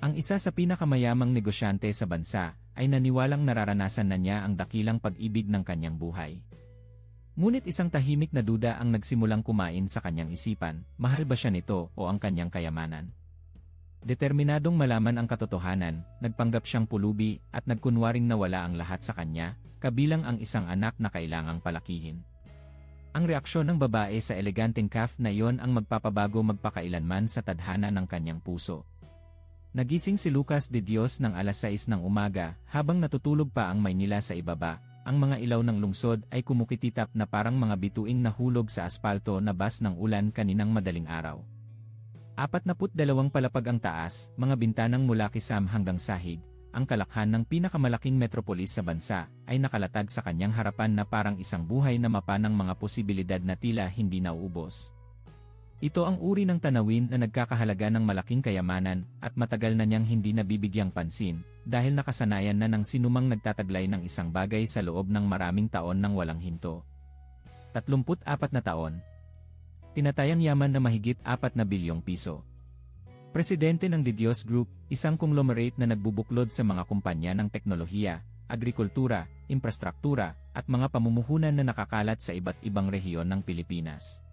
Ang isa sa pinakamayamang negosyante sa bansa ay naniwalang nararanasan na niya ang dakilang pag-ibig ng kanyang buhay. Ngunit isang tahimik na duda ang nagsimulang kumain sa kanyang isipan, mahal ba siya nito o ang kanyang kayamanan? Determinadong malaman ang katotohanan, nagpanggap siyang pulubi at nagkunwaring nawala ang lahat sa kanya, kabilang ang isang anak na kailangang palakihin. Ang reaksyon ng babae sa eleganteng calf na iyon ang magpapabago magpakailanman sa tadhana ng kanyang puso. Nagising si Lucas de Dios ng alas 6 ng umaga, habang natutulog pa ang Maynila sa ibaba, ang mga ilaw ng lungsod ay kumukititap na parang mga bituing nahulog sa aspalto na bas ng ulan kaninang madaling araw. 42 palapag ang taas, mga bintanang mula kisam hanggang sahig, ang kalakhan ng pinakamalaking metropolis sa bansa, ay nakalatag sa kanyang harapan na parang isang buhay na mapa ng mga posibilidad na tila hindi nauubos. Ito ang uri ng tanawin na nagkakahalaga ng malaking kayamanan at matagal na niyang hindi nabibigyang pansin, dahil nakasanayan na ng sinumang nagtataglay ng isang bagay sa loob ng maraming taon ng walang hinto. 34 na taon. Tinatayang yaman na mahigit 4 na bilyong piso. Presidente ng De Dios Group, isang conglomerate na nagbubuklod sa mga kumpanya ng teknolohiya, agrikultura, infrastruktura, at mga pamumuhunan na nakakalat sa iba't ibang rehiyon ng Pilipinas.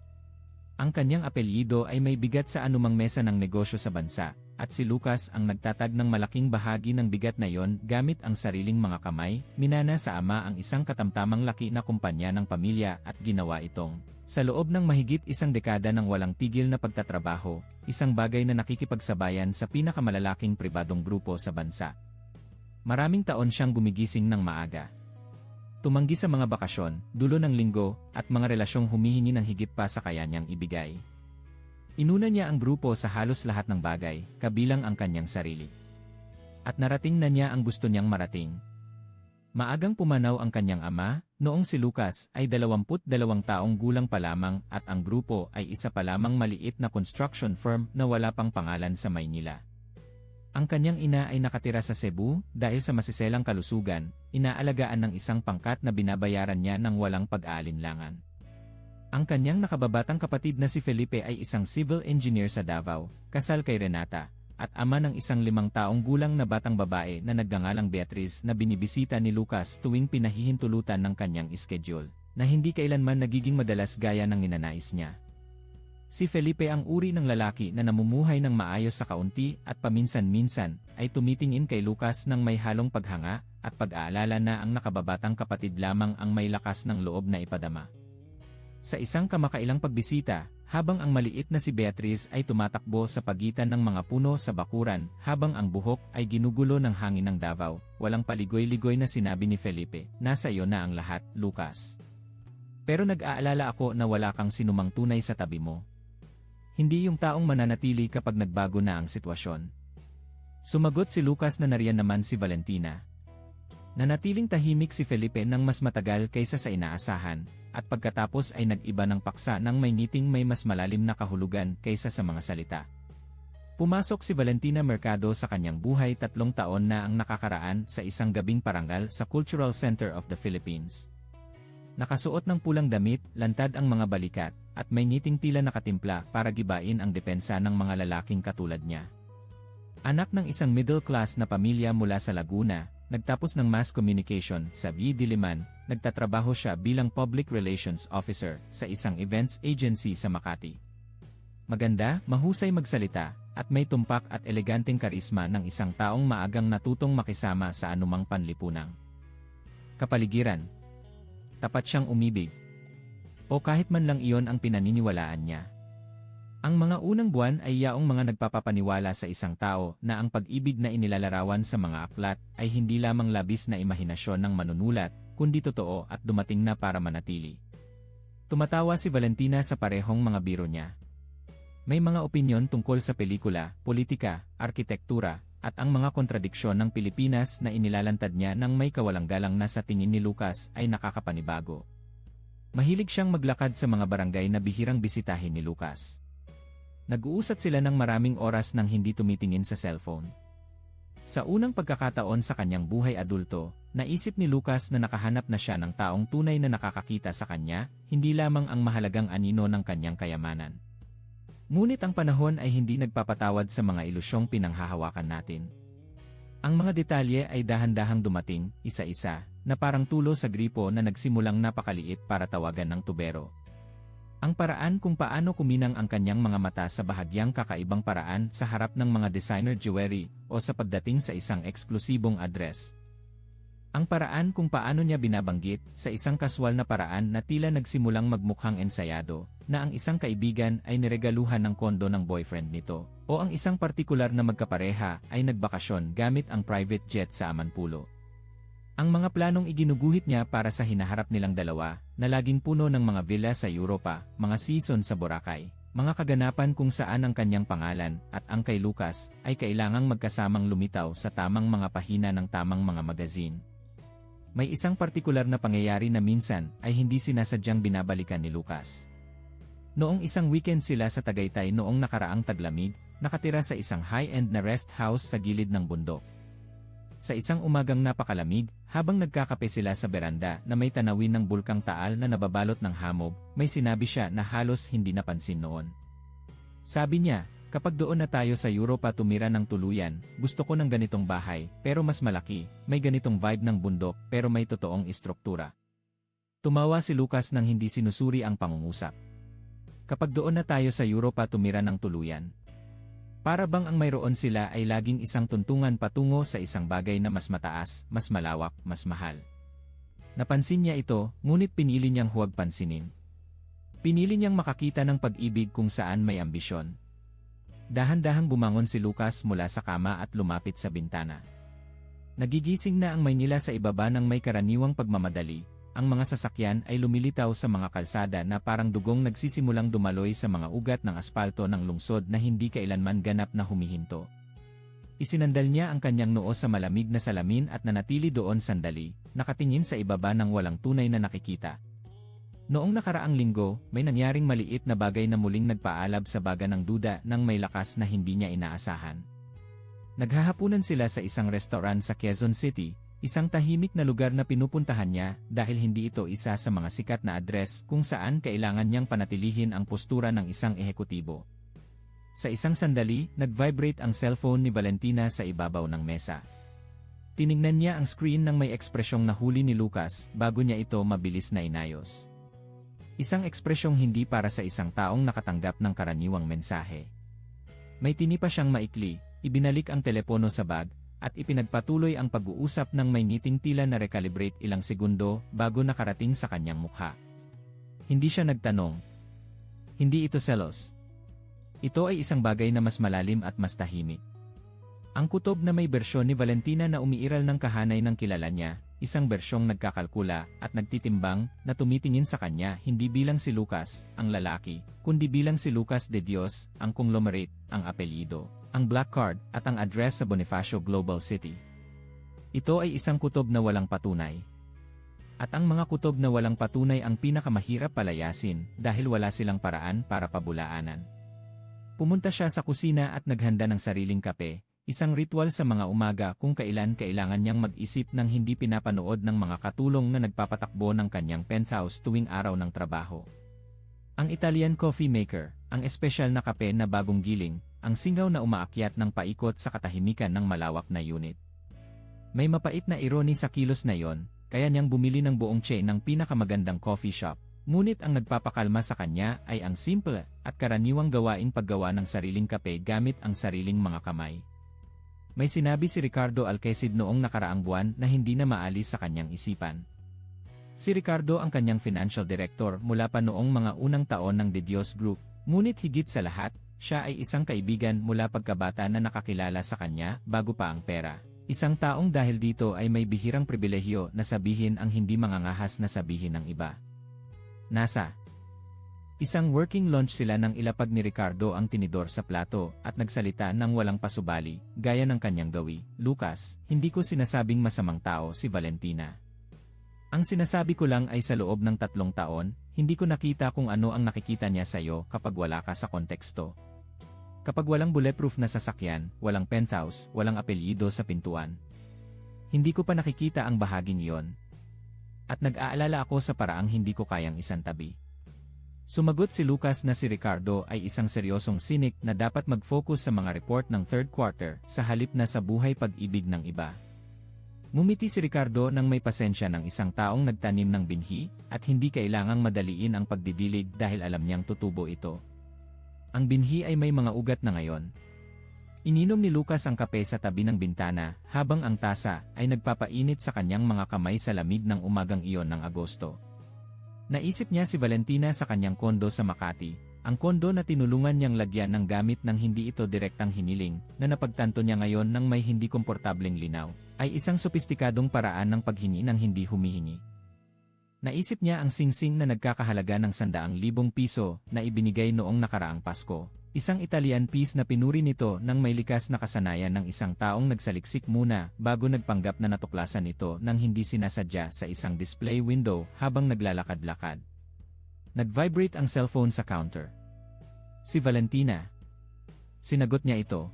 Ang kanyang apelyido ay may bigat sa anumang mesa ng negosyo sa bansa, at si Lucas ang nagtatag ng malaking bahagi ng bigat na yon gamit ang sariling mga kamay, minana sa ama ang isang katamtamang laki na kumpanya ng pamilya at ginawa itong, sa loob ng mahigit isang dekada ng walang tigil na pagtatrabaho, isang bagay na nakikipagsabayan sa pinakamalalaking pribadong grupo sa bansa. Maraming taon siyang gumigising ng maaga. Tumanggi sa mga bakasyon, dulo ng linggo, at mga relasyong humihingi ng higit pa sa kaya niyang ibigay. Inuna niya ang grupo sa halos lahat ng bagay, kabilang ang kanyang sarili. At narating na niya ang gusto niyang marating. Maagang pumanaw ang kanyang ama, noong si Lucas ay 22 taong gulang pa lamang at ang grupo ay isa pa lamang maliit na construction firm na wala pang pangalan sa Maynila. Ang kanyang ina ay nakatira sa Cebu dahil sa masiselang kalusugan, inaalagaan ng isang pangkat na binabayaran niya ng walang pag-aalinlangan. Ang kanyang nakababatang kapatid na si Felipe ay isang civil engineer sa Davao, kasal kay Renata, at ama ng isang 5 taong gulang na batang babae na nagngangalang Beatriz na binibisita ni Lucas tuwing pinahihintulutan ng kanyang schedule, na hindi kailanman nagiging madalas gaya ng ninanais niya. Si Felipe ang uri ng lalaki na namumuhay ng maayos sa kaunti at paminsan-minsan ay tumitingin kay Lucas ng may halong paghanga at pag-aalala na ang nakababatang kapatid lamang ang may lakas ng loob na ipadama. Sa isang kamakailang pagbisita, habang ang maliit na si Beatriz ay tumatakbo sa pagitan ng mga puno sa bakuran, habang ang buhok ay ginugulo ng hangin ng Davao, walang paligoy-ligoy na sinabi ni Felipe, "Nasa iyo na ang lahat, Lucas. Pero nag-aalala ako na wala kang sinumang tunay sa tabi mo. Hindi yung taong mananatili kapag nagbago na ang sitwasyon." Sumagot si Lucas na nariyan naman si Valentina. Nanatiling tahimik si Felipe ng mas matagal kaysa sa inaasahan, at pagkatapos ay nag-iba ng paksa ng may ngiting may mas malalim na kahulugan kaysa sa mga salita. Pumasok si Valentina Mercado sa kanyang buhay 3 taon na ang nakakaraan sa isang gabing parangal sa Cultural Center of the Philippines. Nakasuot ng pulang damit, lantad ang mga balikat, at may ngiting tila nakatimpla para gibain ang depensa ng mga lalaking katulad niya. Anak ng isang middle-class na pamilya mula sa Laguna, nagtapos ng Mass Communication sa V. Diliman, nagtatrabaho siya bilang Public Relations Officer sa isang events agency sa Makati. Maganda, mahusay magsalita, at may tumpak at eleganteng karisma ng isang taong maagang natutong makisama sa anumang panlipunang kapaligiran. Tapat siyang umibig. O kahit man lang iyon ang pinaniniwalaan niya. Ang mga unang buwan ay yaong mga nagpapapaniwala sa isang tao na ang pag-ibig na inilalarawan sa mga aklat ay hindi lamang labis na imahinasyon ng manunulat, kundi totoo at dumating na para manatili. Tumatawa si Valentina sa parehong mga biro niya. May mga opinyon tungkol sa pelikula, politika, arkitektura, at ang mga kontradiksyon ng Pilipinas na inilalantad niya ng may kawalang-galang na sa tingin ni Lucas ay nakakapanibago. Mahilig siyang maglakad sa mga barangay na bihirang bisitahin ni Lucas. Nag-uusat sila ng maraming oras nang hindi tumitingin sa cellphone. Sa unang pagkakataon sa kanyang buhay adulto, naisip ni Lucas na nakahanap na siya ng taong tunay na nakakakita sa kanya, hindi lamang ang mahalagang anino ng kanyang kayamanan. Ngunit ang panahon ay hindi nagpapatawad sa mga ilusyong pinanghahawakan natin. Ang mga detalye ay dahan-dahang dumating, isa-isa, na parang tulo sa gripo na nagsimulang napakaliit para tawagan ng tubero. Ang paraan kung paano kuminang ang kanyang mga mata sa bahagyang kakaibang paraan sa harap ng mga designer jewelry o sa pagdating sa isang eksklusibong address. Ang paraan kung paano niya binabanggit sa isang kaswal na paraan na tila nagsimulang magmukhang ensayado na ang isang kaibigan ay niregaluhan ng kondo ng boyfriend nito o ang isang partikular na magkapareha ay nagbakasyon gamit ang private jet sa Amanpulo. Ang mga planong iginuguhit niya para sa hinaharap nilang dalawa na laging puno ng mga villa sa Europa, mga season sa Boracay, mga kaganapan kung saan ang kanyang pangalan at ang kay Lucas ay kailangang magkasamang lumitaw sa tamang mga pahina ng tamang mga magazine. May isang partikular na pangyayari na minsan ay hindi sinasadyang binabalikan ni Lucas. Noong isang weekend sila sa Tagaytay noong nakaraang taglamig, nakatira sa isang high-end na rest house sa gilid ng bundok. Sa isang umagang napakalamig, habang nagkakape sila sa beranda na may tanawin ng bulkang Taal na nababalot ng hamog, may sinabi siya na halos hindi napansin noon. Sabi niya, "Kapag doon na tayo sa Europa tumira ng tuluyan, gusto ko ng ganitong bahay, pero mas malaki, may ganitong vibe ng bundok, pero may totoong istruktura." Tumawa si Lucas nang hindi sinusuri ang pangungusap. Kapag doon na tayo sa Europa tumira ng tuluyan. Para bang ang mayroon sila ay laging isang tuntungan patungo sa isang bagay na mas mataas, mas malawak, mas mahal. Napansin niya ito, ngunit pinili niyang huwag pansinin. Pinili niyang makakita ng pag-ibig kung saan may ambisyon. Dahan-dahang bumangon si Lucas mula sa kama at lumapit sa bintana. Nagigising na ang Maynila sa ibaba ng may karaniwang pagmamadali. Ang mga sasakyan ay lumilitaw sa mga kalsada na parang dugong nagsisimulang dumaloy sa mga ugat ng aspalto ng lungsod na hindi kailanman ganap na humihinto. Isinandal niya ang kanyang noo sa malamig na salamin at nanatili doon sandali, nakatingin sa ibaba ng walang tunay na nakikita. Noong nakaraang linggo, may nangyaring maliit na bagay na muling nagpaalab sa baga ng duda ng may lakas na hindi niya inaasahan. Naghahapunan sila sa isang restaurant sa Quezon City, isang tahimik na lugar na pinupuntahan niya dahil hindi ito isa sa mga sikat na address kung saan kailangan niyang panatilihin ang postura ng isang ehekutibo. Sa isang sandali, nag-vibrate ang cellphone ni Valentina sa ibabaw ng mesa. Tiningnan niya ang screen ng may ekspresyong nahuli ni Lucas bago niya ito mabilis na inayos. Isang ekspresyong hindi para sa isang taong nakatanggap ng karaniwang mensahe. May tinipa siyang maikli, ibinalik ang telepono sa bag, at ipinagpatuloy ang pag-uusap ng may ngiting tila na recalibrate ilang segundo bago nakarating sa kanyang mukha. Hindi siya nagtanong. Hindi ito selos. Ito ay isang bagay na mas malalim at mas tahimik. Ang kutob na may bersyon ni Valentina na umiiral ng kahanay ng kilala niya, isang bersyong nagkakalkula at nagtitimbang na tumitingin sa kanya hindi bilang si Lucas, ang lalaki, kundi bilang si Lucas de Dios, ang conglomerate, ang apelyido, ang black card at ang address sa Bonifacio Global City. Ito ay isang kutob na walang patunay. At ang mga kutob na walang patunay ang pinakamahirap palayasin dahil wala silang paraan para pabulaanan. Pumunta siya sa kusina at naghanda ng sariling kape, isang ritual sa mga umaga kung kailan kailangan niyang mag-isip ng hindi pinapanood ng mga katulong na nagpapatakbo ng kanyang penthouse tuwing araw ng trabaho. Ang Italian coffee maker, ang espesyal na kape na bagong giling, ang singaw na umaakyat ng paikot sa katahimikan ng malawak na unit. May mapait na irony sa kilos na yon, kaya niyang bumili ng buong chain ng pinakamagandang coffee shop. Ngunit ang nagpapakalma sa kanya ay ang simple at karaniwang gawaing paggawa ng sariling kape gamit ang sariling mga kamay. May sinabi si Ricardo Alquecid noong nakaraang buwan na hindi na maalis sa kanyang isipan. Si Ricardo ang kanyang financial director mula pa noong mga unang taon ng De Dios Group, ngunit higit sa lahat, siya ay isang kaibigan mula pagkabata na nakakilala sa kanya bago pa ang pera. Isang taong dahil dito ay may bihirang pribilehyo na sabihin ang hindi mangangahas na sabihin ng iba. NASA. Isang working lunch sila nang ilapag ni Ricardo ang tinidor sa plato at nagsalita ng walang pasubali, gaya ng kanyang gawi. Lucas, hindi ko sinasabing masamang tao si Valentina. Ang sinasabi ko lang ay sa loob ng 3 taon, hindi ko nakita kung ano ang nakikita niya sa'yo kapag wala ka sa konteksto. Kapag walang bulletproof na sasakyan, walang penthouse, walang apelyido sa pintuan. Hindi ko pa nakikita ang bahaging iyon. At nag-aalala ako sa paraang hindi ko kayang isantabi. Sumagot si Lucas na si Ricardo ay isang seryosong sinik na dapat mag-focus sa mga report ng third quarter sa halip na sa buhay pag-ibig ng iba. Ngumiti si Ricardo nang may pasensya ng isang taong nagtanim ng binhi at hindi kailangang madaliin ang pagdidilig dahil alam niyang tutubo ito. Ang binhi ay may mga ugat na ngayon. Ininom ni Lucas ang kape sa tabi ng bintana habang ang tasa ay nagpapainit sa kanyang mga kamay sa lamig ng umagang iyon ng Agosto. Naisip niya si Valentina sa kanyang kondo sa Makati, ang kondo na tinulungan niyang lagyan ng gamit ng hindi ito direktang hiniling, na napagtanto niya ngayon ng may hindi komportableng linaw, ay isang sopistikadong paraan ng paghingi ng hindi humihingi. Naisip niya ang singsing na nagkakahalaga ng 100,000 piso na ibinigay noong nakaraang Pasko. Isang Italian piece na pinuri nito ng may likas na kasanayan ng isang taong nagsaliksik muna bago nagpanggap na natuklasan ito nang hindi sinasadya sa isang display window habang naglalakad-lakad. Nag-vibrate ang cellphone sa counter. Si Valentina. Sinagot niya ito.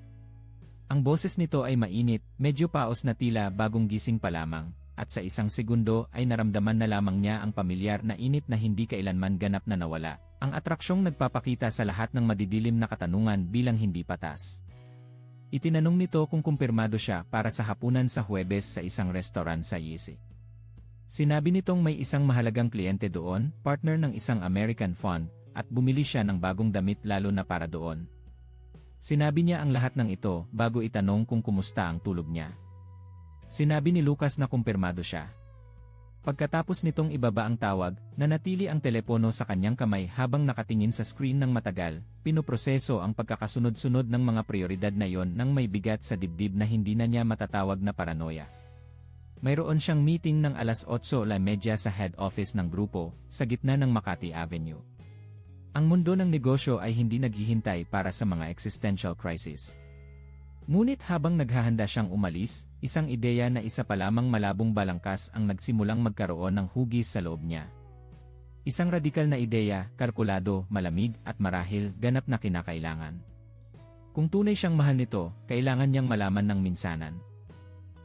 Ang boses nito ay mainit, medyo paos na tila bagong gising pa lamang, at sa isang segundo ay naramdaman na lamang niya ang pamilyar na init na hindi kailanman ganap na nawala. Ang atraksyong nagpapakita sa lahat ng madidilim na katanungan bilang hindi patas. Itinanong nito kung kumpirmado siya para sa hapunan sa Huwebes sa isang restaurant sa Yisi. Sinabi nitong may isang mahalagang kliyente doon, partner ng isang American fund, at bumili siya ng bagong damit lalo na para doon. Sinabi niya ang lahat ng ito bago itanong kung kumusta ang tulog niya. Sinabi ni Lucas na kumpirmado siya. Pagkatapos nitong ibaba ang tawag, nanatili ang telepono sa kanyang kamay habang nakatingin sa screen ng matagal, pinoproseso ang pagkakasunod-sunod ng mga prioridad na yon nang may bigat sa dibdib na hindi na niya matatawag na paranoia. Mayroon siyang meeting ng 8:30 sa head office ng grupo, sa gitna ng Makati Avenue. Ang mundo ng negosyo ay hindi naghihintay para sa mga existential crisis. Ngunit habang naghahanda siyang umalis, isang ideya na isa pa lamang malabong balangkas ang nagsimulang magkaroon ng hugis sa loob niya. Isang radikal na ideya, kalkulado, malamig, at marahil ganap na kinakailangan. Kung tunay siyang mahal nito, kailangan niyang malaman ng minsanan.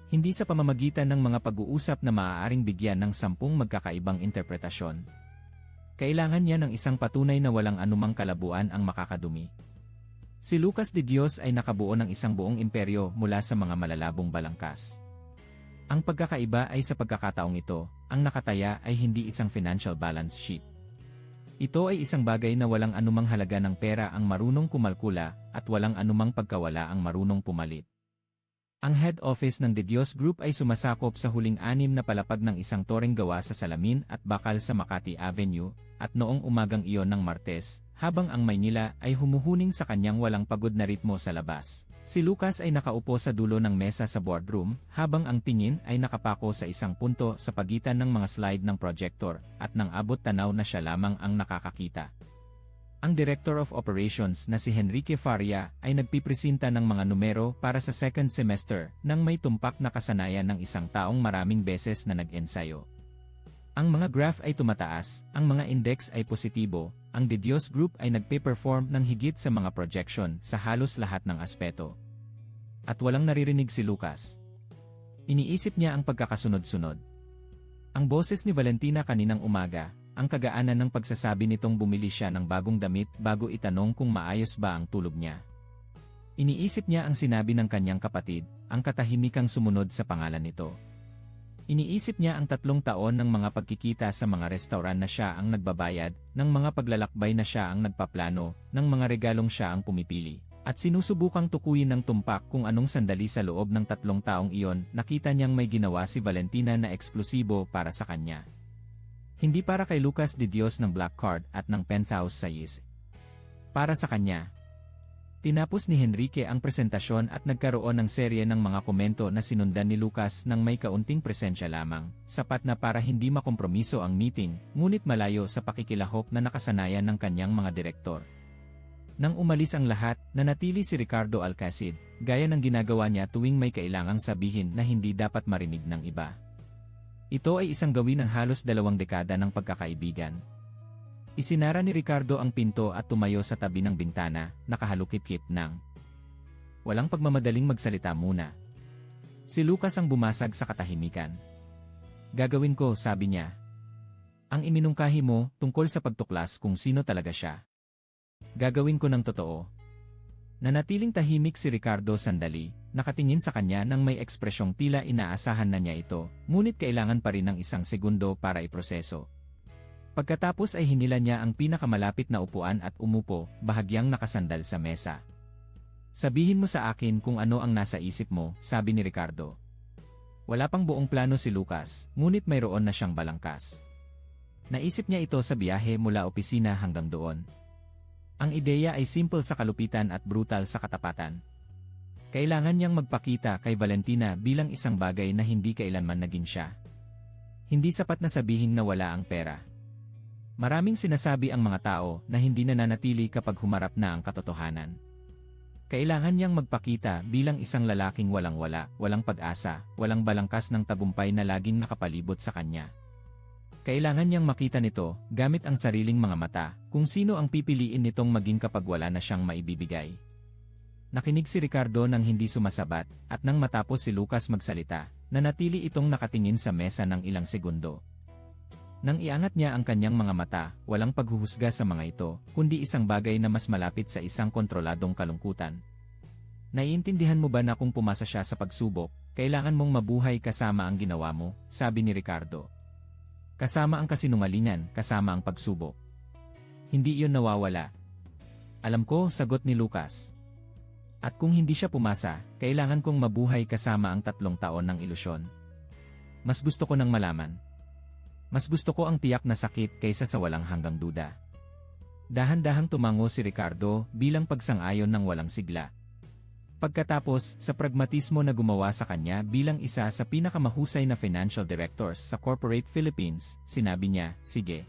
Hindi sa pamamagitan ng mga pag-uusap na maaaring bigyan ng 10 magkakaibang interpretasyon. Kailangan niya ng isang patunay na walang anumang kalabuan ang makakadumi. Si Lucas de Dios ay nakabuo ng isang buong imperyo mula sa mga malalabong balangkas. Ang pagkakaiba ay sa pagkakataong ito, ang nakataya ay hindi isang financial balance sheet. Ito ay isang bagay na walang anumang halaga ng pera ang marunong kumalkula at walang anumang pagkawala ang marunong pumalit. Ang head office ng De Dios Group ay sumasakop sa huling 6 na palapag ng isang toreng gawa sa salamin at bakal sa Makati Avenue, at noong umagang iyon ng Martes, habang ang Maynila ay humuhuning sa kanyang walang pagod na ritmo sa labas, si Lucas ay nakaupo sa dulo ng mesa sa boardroom, habang ang tingin ay nakapako sa isang punto sa pagitan ng mga slide ng projector, at nang abot tanaw na siya lamang ang nakakakita. Ang Director of Operations na si Henrique Faria ay nagpipresenta ng mga numero para sa second semester nang may tumpak na kasanayan ng isang taong maraming beses na nag-ensayo. Ang mga graph ay tumataas, ang mga index ay positibo, ang De Dios Group ay nagpe-perform ng higit sa mga projection sa halos lahat ng aspeto. At walang naririnig si Lucas. Iniisip niya ang pagkakasunod-sunod. Ang boses ni Valentina kaninang umaga, ang kagaanan ng pagsasabi nitong bumili siya ng bagong damit bago itanong kung maayos ba ang tulog niya. Iniisip niya ang sinabi ng kanyang kapatid, ang katahimikang sumunod sa pangalan nito. Iniisip niya ang 3 taon ng mga pagkikita sa mga restaurant na siya ang nagbabayad, ng mga paglalakbay na siya ang nagpaplano, ng mga regalong siya ang pumipili. At sinusubukang tukuyin ng tumpak kung anong sandali sa loob ng 3 taong iyon nakita niyang may ginawa si Valentina na eksklusibo para sa kanya. Hindi para kay Lucas de Dios ng Black Card at ng penthouse sa Yisi. Para sa kanya. Tinapos ni Henrique ang presentasyon at nagkaroon ng serye ng mga komento na sinundan ni Lucas nang may kaunting presensya lamang, sapat na para hindi makompromiso ang meeting, ngunit malayo sa pakikilahok na nakasanayan ng kanyang mga direktor. Nang umalis ang lahat, nanatili si Ricardo Alcacid, gaya ng ginagawa niya tuwing may kailangang sabihin na hindi dapat marinig ng iba. Ito ay isang gawin ng halos 2 dekada ng pagkakaibigan. Isinara ni Ricardo ang pinto at tumayo sa tabi ng bintana, nakahalukip-kip ng walang pagmamadaling magsalita muna. Si Lucas ang bumasag sa katahimikan. Gagawin ko, sabi niya. Ang iminungkahi mo tungkol sa pagtuklas kung sino talaga siya. Gagawin ko ng totoo. Nanatiling tahimik si Ricardo sandali, nakatingin sa kanya nang may ekspresyong tila inaasahan na niya ito, ngunit kailangan pa rin ng isang segundo para iproseso. Pagkatapos ay hinila niya ang pinakamalapit na upuan at umupo, bahagyang nakasandal sa mesa. Sabihin mo sa akin kung ano ang nasa isip mo, sabi ni Ricardo. Wala pang buong plano si Lucas, ngunit mayroon na siyang balangkas. Naisip niya ito sa biyahe mula opisina hanggang doon. Ang ideya ay simple sa kalupitan at brutal sa katapatan. Kailangan niyang magpakita kay Valentina bilang isang bagay na hindi kailanman naging siya. Hindi sapat na sabihin na wala ang pera. Maraming sinasabi ang mga tao na hindi nananatili kapag humarap na ang katotohanan. Kailangan niyang magpakita bilang isang lalaking walang-wala, walang pag-asa, walang balangkas ng tagumpay na laging nakapalibot sa kanya. Kailangan niyang makita nito, gamit ang sariling mga mata, kung sino ang pipiliin nitong maging kapag wala na siyang maibibigay. Nakinig si Ricardo nang hindi sumasabat, at nang matapos si Lucas magsalita, nanatili itong nakatingin sa mesa ng ilang segundo. Nang iangat niya ang kanyang mga mata, walang paghuhusga sa mga ito, kundi isang bagay na mas malapit sa isang kontroladong kalungkutan. Naiintindihan mo ba na kung pumasa siya sa pagsubok, kailangan mong mabuhay kasama ang ginawa mo, sabi ni Ricardo. Kasama ang kasinungalingan, kasama ang pagsubok. Hindi iyon nawawala. Alam ko, sagot ni Lucas. At kung hindi siya pumasa, kailangan kong mabuhay kasama ang 3 taon ng ilusyon. Mas gusto ko nang malaman. Mas gusto ko ang tiyak na sakit kaysa sa walang hanggang duda. Dahan-dahang tumango si Ricardo bilang pagsang-ayon ng walang sigla. Pagkatapos, sa pragmatismo na gumawa sa kanya bilang isa sa pinakamahusay na financial directors sa corporate Philippines, sinabi niya, sige.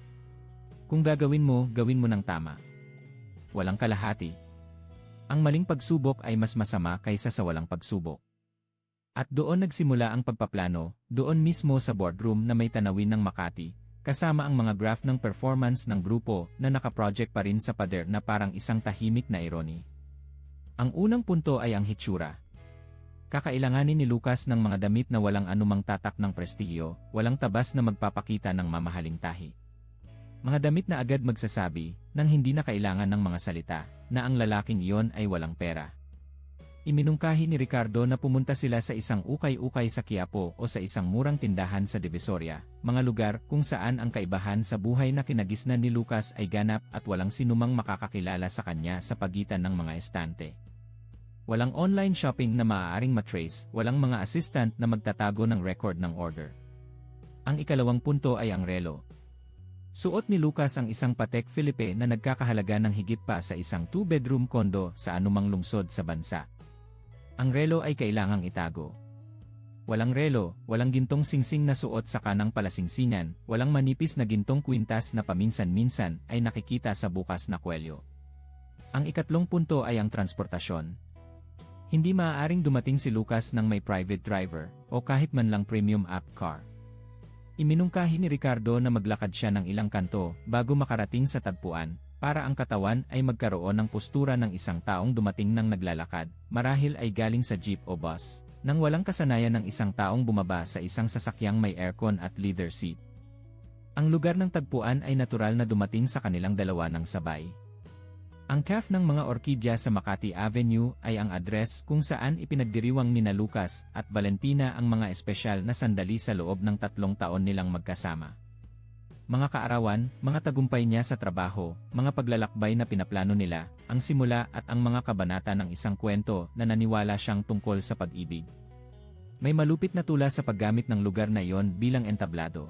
Kung gagawin mo ng tama. Walang kalahati. Ang maling pagsubok ay mas masama kaysa sa walang pagsubok. At doon nagsimula ang pagpaplano, doon mismo sa boardroom na may tanawin ng Makati, kasama ang mga graph ng performance ng grupo na nakaproject pa rin sa pader na parang isang tahimik na irony. Ang unang punto ay ang hitsura. Kakailanganin ni Lucas ng mga damit na walang anumang tatak ng prestigiyo, walang tabas na magpapakita ng mamahaling tahi. Mga damit na agad magsasabi, nang hindi na kailangan ng mga salita, na ang lalaking iyon ay walang pera. Iminungkahi ni Ricardo na pumunta sila sa isang ukay-ukay sa Quiapo o sa isang murang tindahan sa Divisoria, mga lugar kung saan ang kaibahan sa buhay na kinagisnan ni Lucas ay ganap at walang sinumang makakakilala sa kanya sa pagitan ng mga estante. Walang online shopping na maaaring matrace, walang mga assistant na magtatago ng record ng order. Ang ikalawang punto ay ang relo. Suot ni Lucas ang isang Patek Philippe na nagkakahalaga ng higit pa sa isang 2-bedroom condo sa anumang lungsod sa bansa. Ang relo ay kailangang itago. Walang relo, walang gintong singsing na suot sa kanang palasingsingan, walang manipis na gintong kwintas na paminsan-minsan ay nakikita sa bukas na kwelyo. Ang ikatlong punto ay ang transportasyon. Hindi maaaring dumating si Lucas ng may private driver o kahit man lang premium app car. Iminungkahi ni Ricardo na maglakad siya ng ilang kanto bago makarating sa tagpuan, para ang katawan ay magkaroon ng postura ng isang taong dumating ng naglalakad, marahil ay galing sa jeep o bus, nang walang kasanayan ng isang taong bumaba sa isang sasakyang may aircon at leather seat. Ang lugar ng tagpuan ay natural na dumating sa kanilang dalawa ng sabay. Ang cafe ng mga orkidya sa Makati Avenue ay ang address kung saan ipinagdiriwang nina Lucas at Valentina ang mga espesyal na sandali sa loob ng 3 taon nilang magkasama. Mga kaarawan, mga tagumpay niya sa trabaho, mga paglalakbay na pinaplano nila, ang simula at ang mga kabanata ng isang kwento na naniwala siyang tungkol sa pag-ibig. May malupit na tula sa paggamit ng lugar na iyon bilang entablado.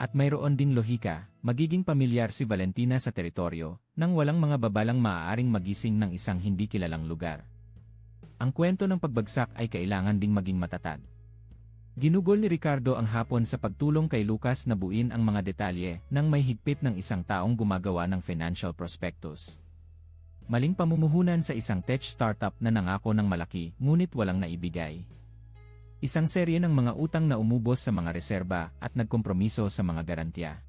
At mayroon ding lohika, magiging pamilyar si Valentina sa teritoryo, nang walang mga babalang maaaring magising ng isang hindi kilalang lugar. Ang kwento ng pagbagsak ay kailangan ding maging matatag. Ginugol ni Ricardo ang hapon sa pagtulong kay Lucas na buuin ang mga detalye nang may higpit ng isang taong gumagawa ng financial prospectus. Maling pamumuhunan sa isang tech startup na nangako ng malaki ngunit walang naibigay. Isang serye ng mga utang na umubos sa mga reserba at nagkompromiso sa mga garantiya.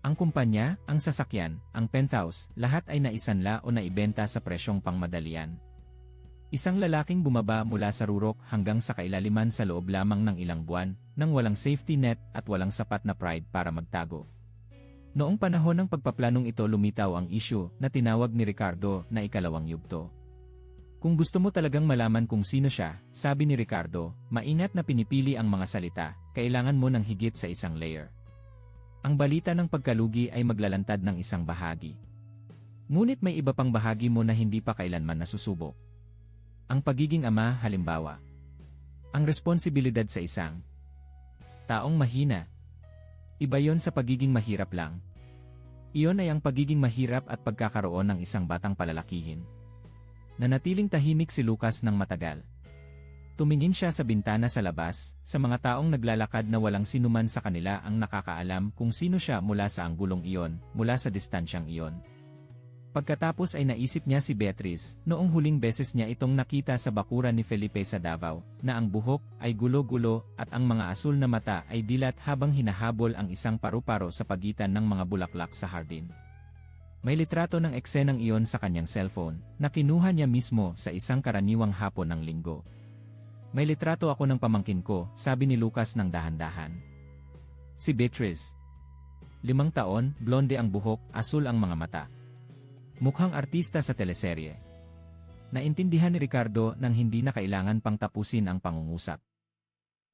Ang kumpanya, ang sasakyan, ang penthouse, lahat ay naisanla o naibenta sa presyong pangmadalian. Isang lalaking bumaba mula sa rurok hanggang sa kailaliman sa loob lamang ng ilang buwan, nang walang safety net at walang sapat na pride para magtago. Noong panahon ng pagpaplanong ito lumitaw ang issue na tinawag ni Ricardo na ikalawang yugto. Kung gusto mo talagang malaman kung sino siya, sabi ni Ricardo, maingat na pinipili ang mga salita, kailangan mo ng higit sa isang layer. Ang balita ng pagkalugi ay maglalantad ng isang bahagi. Ngunit may iba pang bahagi mo na hindi pa kailanman nasusubok. Ang pagiging ama, halimbawa. Ang responsibilidad sa isang taong mahina. Iba yon sa pagiging mahirap lang. Iyon ay ang pagiging mahirap at pagkakaroon ng isang batang palalakihin. Nanatiling tahimik si Lucas ng matagal. Tumingin siya sa bintana sa labas, sa mga taong naglalakad na walang sinuman sa kanila ang nakakaalam kung sino siya mula sa anggulong iyon, mula sa distansyang iyon. Pagkatapos ay naisip niya si Beatriz, noong huling beses niya itong nakita sa bakuran ni Felipe sa Davao, na ang buhok ay gulo-gulo at ang mga asul na mata ay dilat habang hinahabol ang isang paru-paro sa pagitan ng mga bulaklak sa hardin. May litrato ng eksenang iyon sa kanyang cellphone, na kinuha niya mismo sa isang karaniwang hapon ng linggo. May litrato ako ng pamangkin ko, sabi ni Lucas ng dahan-dahan. Si Beatriz. 5 taon, blonde ang buhok, asul ang mga mata. Mukhang artista sa teleserye. Naintindihan ni Ricardo nang hindi na kailangan pang tapusin ang pangungusap.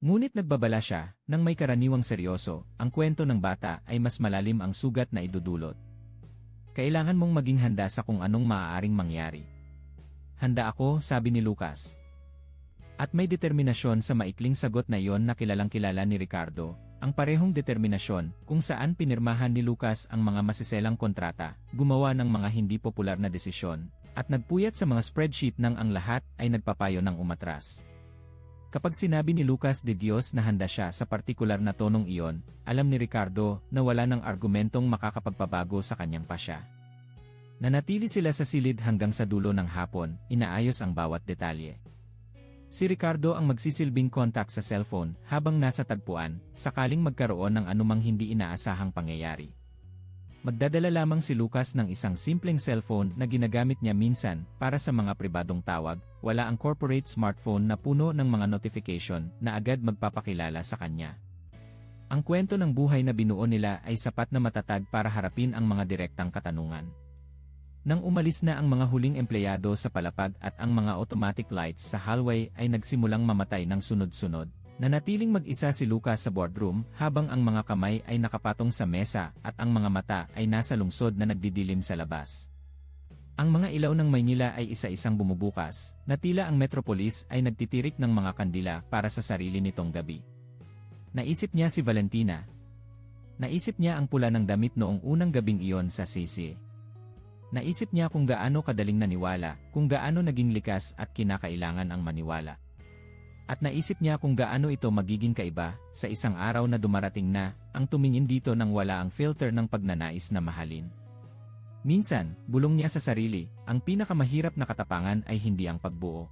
Ngunit nagbabala siya, nang may karaniwang seryoso, ang kwento ng bata ay mas malalim ang sugat na idudulot. Kailangan mong maging handa sa kung anong maaaring mangyari. Handa ako, sabi ni Lucas. At may determinasyon sa maikling sagot na iyon na kilalang-kilala ni Ricardo, ang parehong determinasyon kung saan pinirmahan ni Lucas ang mga masiselang kontrata, gumawa ng mga hindi popular na desisyon, at nagpuyat sa mga spreadsheet nang ang lahat ay nagpapayo ng umatras. Kapag sinabi ni Lucas de Dios na handa siya sa partikular na tonong iyon, alam ni Ricardo na wala ng argumentong makakapagpabago sa kanyang pasya. Nanatili sila sa silid hanggang sa dulo ng hapon, inaayos ang bawat detalye. Si Ricardo ang magsisilbing contact sa cellphone habang nasa tagpuan, sakaling magkaroon ng anumang hindi inaasahang pangyayari. Magdadala lamang si Lucas ng isang simpleng cellphone na ginagamit niya minsan para sa mga pribadong tawag, wala ang corporate smartphone na puno ng mga notification na agad magpapakilala sa kanya. Ang kwento ng buhay na binuo nila ay sapat na matatag para harapin ang mga direktang katanungan. Nang umalis na ang mga huling empleyado sa palapag at ang mga automatic lights sa hallway ay nagsimulang mamatay ng sunod-sunod, nanatiling mag-isa si Lucas sa boardroom habang ang mga kamay ay nakapatong sa mesa at ang mga mata ay nasa lungsod na nagdidilim sa labas. Ang mga ilaw ng Maynila ay isa-isang bumubukas, na tila ang Metropolis ay nagtitirik ng mga kandila para sa sarili nitong gabi. Naisip niya si Valentina. Naisip niya ang pula ng damit noong unang gabing iyon sa Sisi. Naisip niya kung gaano kadaling naniwala, kung gaano naging likas at kinakailangan ang maniwala. At naisip niya kung gaano ito magiging kaiba sa isang araw na dumarating na ang tumingin dito nang wala ang filter ng pagnanais na mahalin. Minsan, bulong niya sa sarili, ang pinakamahirap na katapangan ay hindi ang pagbuo,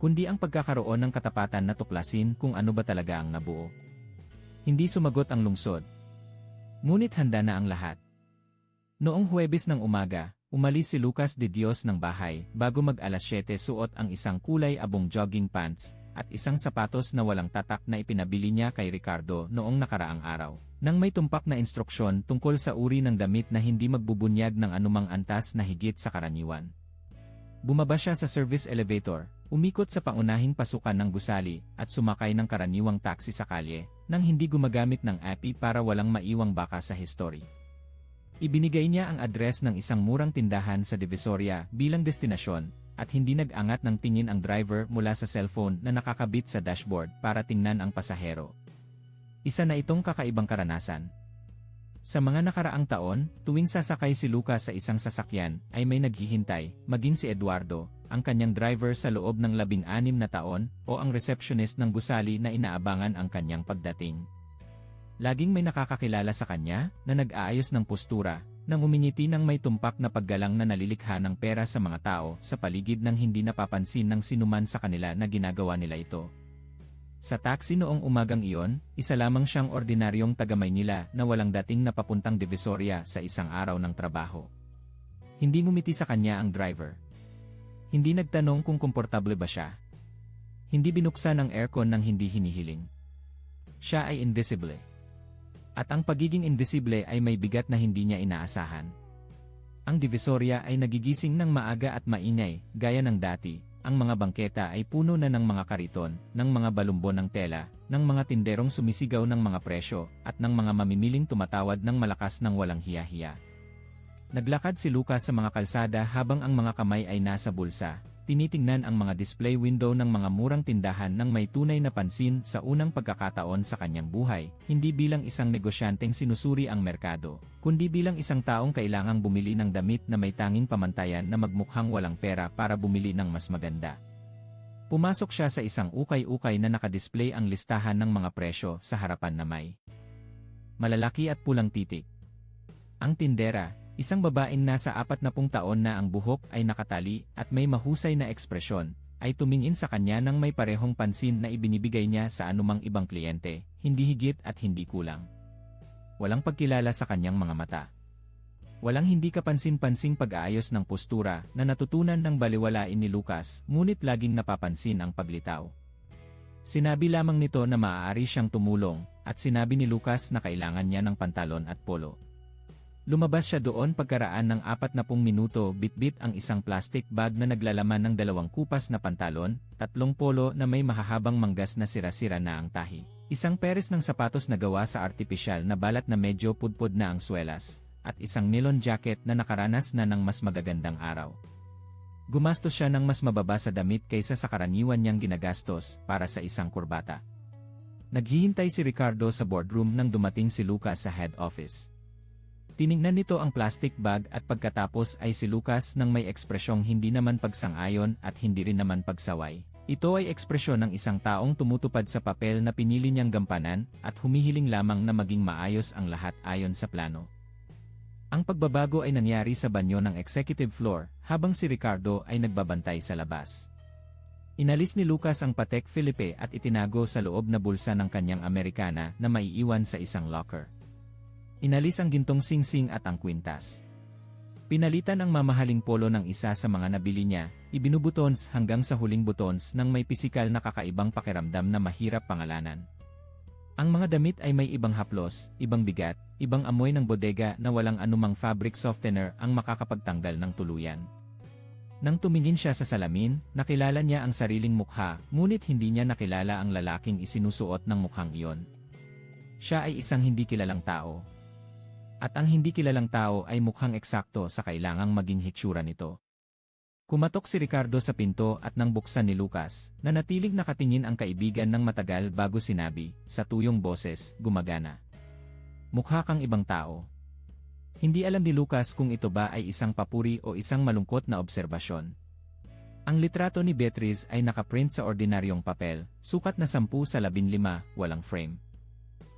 kundi ang pagkakaroon ng katapatan na tuklasin kung ano ba talaga ang nabuo. Hindi sumagot ang lungsod. Ngunit handa na ang lahat. Noong Huwebes ng umaga, umalis si Lucas de Dios ng bahay bago mag-alas 7 suot ang isang kulay abong jogging pants at isang sapatos na walang tatak na ipinabili niya kay Ricardo noong nakaraang araw, nang may tumpak na instruksyon tungkol sa uri ng damit na hindi magbubunyag ng anumang antas na higit sa karaniwan. Bumaba siya sa service elevator, umikot sa pangunahing pasukan ng gusali at sumakay ng karaniwang taxi sa kalye nang hindi gumagamit ng API para walang maiwang baka sa history. Ibinigay niya ang address ng isang murang tindahan sa Divisoria bilang destinasyon at hindi nag-angat ng tingin ang driver mula sa cellphone na nakakabit sa dashboard para tingnan ang pasahero. Isa na itong kakaibang karanasan. Sa mga nakaraang taon, tuwing sasakay si Lucas sa isang sasakyan ay may naghihintay, maging si Eduardo, ang kanyang driver sa loob ng 16 na taon o ang receptionist ng gusali na inaabangan ang kanyang pagdating. Laging may nakakakilala sa kanya na nag-aayos ng postura, nang umingiti ng may tumpak na paggalang na nalilikha ng pera sa mga tao sa paligid nang hindi napapansin ng sinuman sa kanila na ginagawa nila ito. Sa taxi noong umagang iyon, isa lamang siyang ordinaryong taga-Maynila na walang dating na papuntang Divisoria sa isang araw ng trabaho. Hindi ngumiti sa kanya ang driver. Hindi nagtanong kung komportable ba siya. Hindi binuksan ang aircon ng hindi hinihiling. Siya ay invisible. At ang pagiging invisible ay may bigat na hindi niya inaasahan. Ang Divisoria ay nagigising ng maaga at maingay, gaya ng dati. Ang mga bangketa ay puno na ng mga kariton, ng mga balumbon ng tela, ng mga tinderong sumisigaw ng mga presyo, at ng mga mamimiling tumatawad ng malakas ng walang hiya-hiya. Naglakad si Lucas sa mga kalsada habang ang mga kamay ay nasa bulsa, tinitingnan ang mga display window ng mga murang tindahan ng may tunay na pansin sa unang pagkakataon sa kanyang buhay, hindi bilang isang negosyanteng sinusuri ang merkado, kundi bilang isang taong kailangang bumili ng damit na may tanging pamantayan na magmukhang walang pera para bumili ng mas maganda. Pumasok siya sa isang ukay-ukay na nakadisplay ang listahan ng mga presyo sa harapan na may malalaki at pulang titik. Ang tindera, isang babaeng nasa 40 taon na ang buhok ay nakatali at may mahusay na ekspresyon, ay tumingin sa kanya ng may parehong pansin na ibinibigay niya sa anumang ibang kliyente, hindi higit at hindi kulang. Walang pagkilala sa kanyang mga mata. Walang hindi kapansin-pansing pag-aayos ng postura na natutunan ng baliwalain ni Lucas, ngunit laging napapansin ang paglitaw. Sinabi lamang nito na maaari siyang tumulong, at sinabi ni Lucas na kailangan niya ng pantalon at polo. Lumabas siya doon pagkaraan ng 40 minuto, bitbit ang isang plastic bag na naglalaman ng 2 kupas na pantalon, 3 polo na may mahahabang manggas na sira-sira na ang tahi, isang peres ng sapatos na gawa sa artipisyal na balat na medyo pudpud na ang swelas, at isang nylon jacket na nakaranas na ng mas magagandang araw. Gumastos siya ng mas mababa sa damit kaysa sa karaniwan niyang ginagastos para sa isang kurbata. Naghihintay si Ricardo sa boardroom nang dumating si Lucas sa head office. Tiningnan nito ang plastic bag at pagkatapos ay si Lucas nang may ekspresyong hindi naman pagsang-ayon at hindi rin naman pagsaway. Ito ay ekspresyon ng isang taong tumutupad sa papel na pinili niyang gampanan at humihiling lamang na maging maayos ang lahat ayon sa plano. Ang pagbabago ay nangyari sa banyo ng executive floor habang si Ricardo ay nagbabantay sa labas. Inalis ni Lucas ang Patek Philippe at itinago sa loob na bulsa ng kanyang Amerikana na maiiwan sa isang locker. Inalis ang gintong singsing at ang kwintas. Pinalitan ang mamahaling polo ng isa sa mga nabili niya, ibinubutons hanggang sa huling butons ng may pisikal na kakaibang pakiramdam na mahirap pangalanan. Ang mga damit ay may ibang haplos, ibang bigat, ibang amoy ng bodega na walang anumang fabric softener ang makakapagtanggal ng tuluyan. Nang tumingin siya sa salamin, nakilala niya ang sariling mukha, ngunit hindi niya nakilala ang lalaking isinusuot ng mukhang iyon. Siya ay isang hindi kilalang tao. At ang hindi kilalang tao ay mukhang eksakto sa kailangang maging hitsura nito. Kumatok si Ricardo sa pinto at nang buksan ni Lucas, nanatiling nakatingin ang kaibigan ng matagal bago sinabi, sa tuyong boses, gumagana. Mukha kang ibang tao. Hindi alam ni Lucas kung ito ba ay isang papuri o isang malungkot na obserbasyon. Ang litrato ni Beatriz ay nakaprint sa ordinaryong papel, sukat na 10 sa 15, walang frame.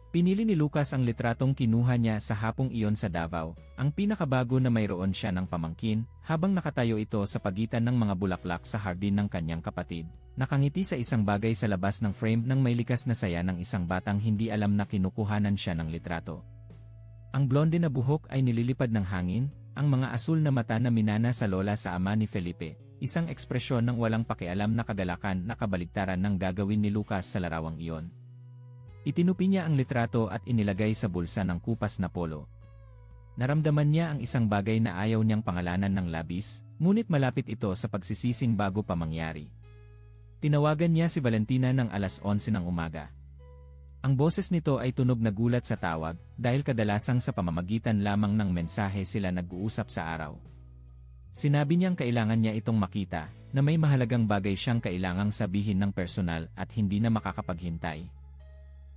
Pinili ni Lucas ang litratong kinuha niya sa hapong iyon sa Davao, ang pinakabago na mayroon siya ng pamangkin, habang nakatayo ito sa pagitan ng mga bulaklak sa hardin ng kanyang kapatid. Nakangiti sa isang bagay sa labas ng frame nang may likas na saya ng isang batang hindi alam na kinukuhanan siya ng litrato. Ang blonde na buhok ay nililipad ng hangin, ang mga asul na mata na minana sa lola sa ama ni Felipe, isang ekspresyon ng walang pakialam na kagalakan na kabaligtaran ng gagawin ni Lucas sa larawang iyon. Itinupi niya ang litrato at inilagay sa bulsa ng kupas na polo. Naramdaman niya ang isang bagay na ayaw niyang pangalanan ng labis, ngunit malapit ito sa pagsisising bago pa mangyari. Tinawagan niya si Valentina ng 11:00 ng umaga. Ang boses nito ay tunog na gulat sa tawag, dahil kadalasang sa pamamagitan lamang ng mensahe sila nag-uusap sa araw. Sinabi niyang kailangan niya itong makita, na may mahalagang bagay siyang kailangang sabihin ng personal at hindi na makakapaghintay.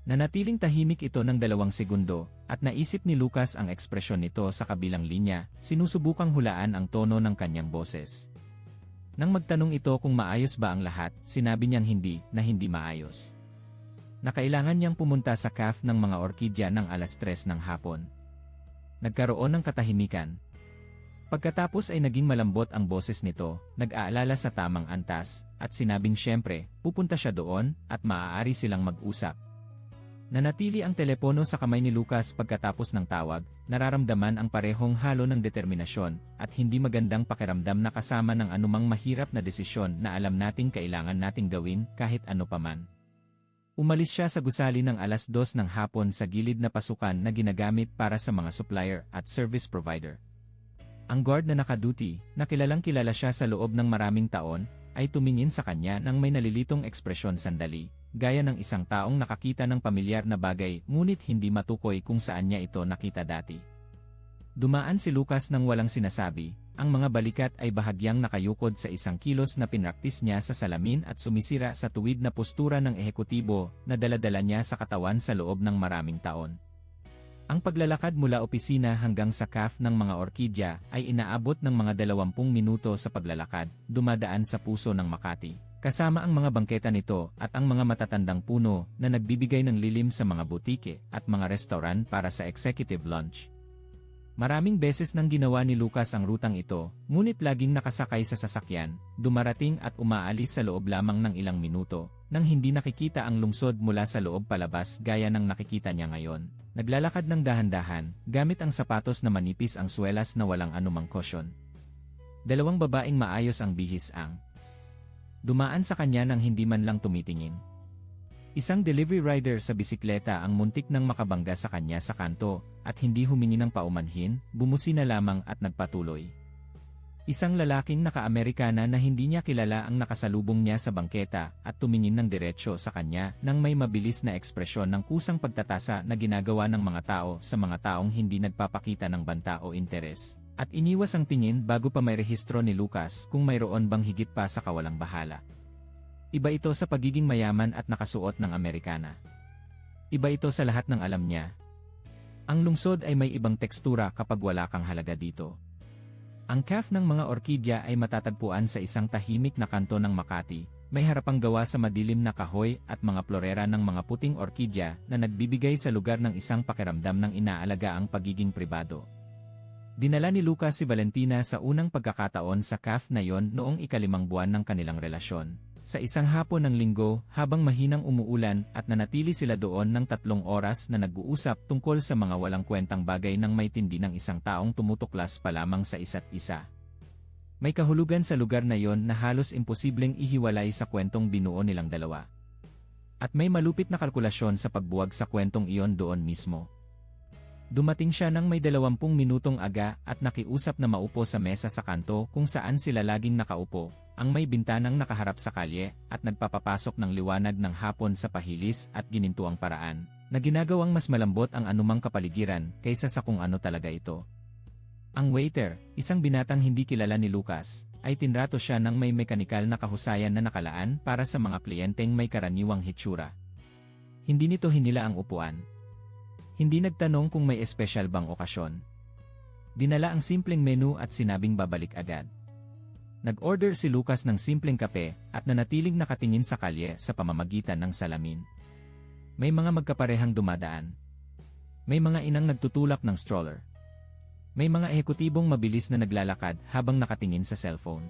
Nanatiling tahimik ito ng 2 segundo, at naisip ni Lucas ang ekspresyon nito sa kabilang linya, sinusubukang hulaan ang tono ng kanyang boses. Nang magtanong ito kung maayos ba ang lahat, sinabi niyang hindi maayos. Na kailangan niyang pumunta sa cafe ng mga orkidya ng 3:00 ng hapon. Nagkaroon ng katahimikan. Pagkatapos ay naging malambot ang boses nito, nag-aalala sa tamang antas, at sinabing siyempre, pupunta siya doon, at maaari silang mag-usap. Nanatili ang telepono sa kamay ni Lucas pagkatapos ng tawag, nararamdaman ang parehong halo ng determinasyon, at hindi magandang pakiramdam na kasama ng anumang mahirap na desisyon na alam nating kailangan nating gawin kahit ano paman. Umalis siya sa gusali ng 2:00 ng hapon sa gilid na pasukan na ginagamit para sa mga supplier at service provider. Ang guard na nakaduty, na kilalang kilala siya sa loob ng maraming taon, ay tumingin sa kanya nang may nalilitong ekspresyon sandali, gaya ng isang taong nakakita ng pamilyar na bagay ngunit hindi matukoy kung saan niya ito nakita dati. Dumaan si Lucas nang walang sinasabi, ang mga balikat ay bahagyang nakayukod sa isang kilos na pinraktis niya sa salamin at sumisira sa tuwid na postura ng ehekutibo na daladala niya sa katawan sa loob ng maraming taon. Ang paglalakad mula opisina hanggang sa calf ng mga orkidya ay inaabot ng mga 20 minuto sa paglalakad, dumadaan sa puso ng Makati, kasama ang mga bangketa nito at ang mga matatandang puno na nagbibigay ng lilim sa mga butike at mga restaurant para sa executive lunch. Maraming beses nang ginawa ni Lucas ang rutang ito, ngunit laging nakasakay sa sasakyan, dumarating at umaalis sa loob lamang ng ilang minuto, nang hindi nakikita ang lungsod mula sa loob palabas gaya ng nakikita niya ngayon. Naglalakad ng dahan-dahan, gamit ang sapatos na manipis ang swelas na walang anumang cushion. 2 babaeng maayos ang bihis ang dumaan sa kanya nang hindi man lang tumitingin. Isang delivery rider sa bisikleta ang muntik nang makabangga sa kanya sa kanto, at hindi humingi ng paumanhin, bumusina lamang at nagpatuloy. Isang lalaking naka-Amerikana na hindi niya kilala ang nakasalubong niya sa bangketa at tumingin ng diretsyo sa kanya nang may mabilis na ekspresyon ng kusang pagtatasa na ginagawa ng mga tao sa mga taong hindi nagpapakita ng banta o interes, at iniwas ang tingin bago pa may rehistro ni Lucas kung mayroon bang higit pa sa kawalang bahala. Iba ito sa pagiging mayaman at nakasuot ng Amerikana. Iba ito sa lahat ng alam niya. Ang lungsod ay may ibang tekstura kapag wala kang halaga dito. Ang calf ng mga orkidya ay matatagpuan sa isang tahimik na kanto ng Makati, may harapang gawa sa madilim na kahoy at mga florera ng mga puting orkidya na nagbibigay sa lugar ng isang pakiramdam ng inaalaga ang pagiging pribado. Dinala ni Lucas si Valentina sa unang pagkakataon sa calf na yon noong 5 buwan ng kanilang relasyon. Sa isang hapon ng linggo, habang mahinang umuulan at nanatili sila doon ng 3 oras na nag-uusap tungkol sa mga walang kwentang bagay ng may tindi ng isang taong tumutuklas pa lamang sa isa't isa. May kahulugan sa lugar na yon na halos imposibleng ihiwalay sa kwentong binuo nilang dalawa. At may malupit na kalkulasyon sa pagbuwag sa kwentong iyon doon mismo. Dumating siya ng may 20 minutong aga at nakiusap na maupo sa mesa sa kanto kung saan sila laging nakaupo, ang may bintanang nakaharap sa kalye at nagpapapasok ng liwanag ng hapon sa pahilis at ginintuang paraan, na ginagawang mas malambot ang anumang kapaligiran kaysa sa kung ano talaga ito. Ang waiter, isang binatang hindi kilala ni Lucas, ay tinrato siya ng may mekanikal na kahusayan na nakalaan para sa mga kliyenteng may karaniwang hitsura. Hindi nito hinila ang upuan. Hindi nagtanong kung may espesyal bang okasyon. Dinala ang simpleng menu at sinabing babalik agad. Nag-order si Lucas ng simpleng kape at nanatiling nakatingin sa kalye sa pamamagitan ng salamin. May mga magkaparehang dumadaan. May mga inang nagtutulak ng stroller. May mga ehekutibong mabilis na naglalakad habang nakatingin sa cellphone.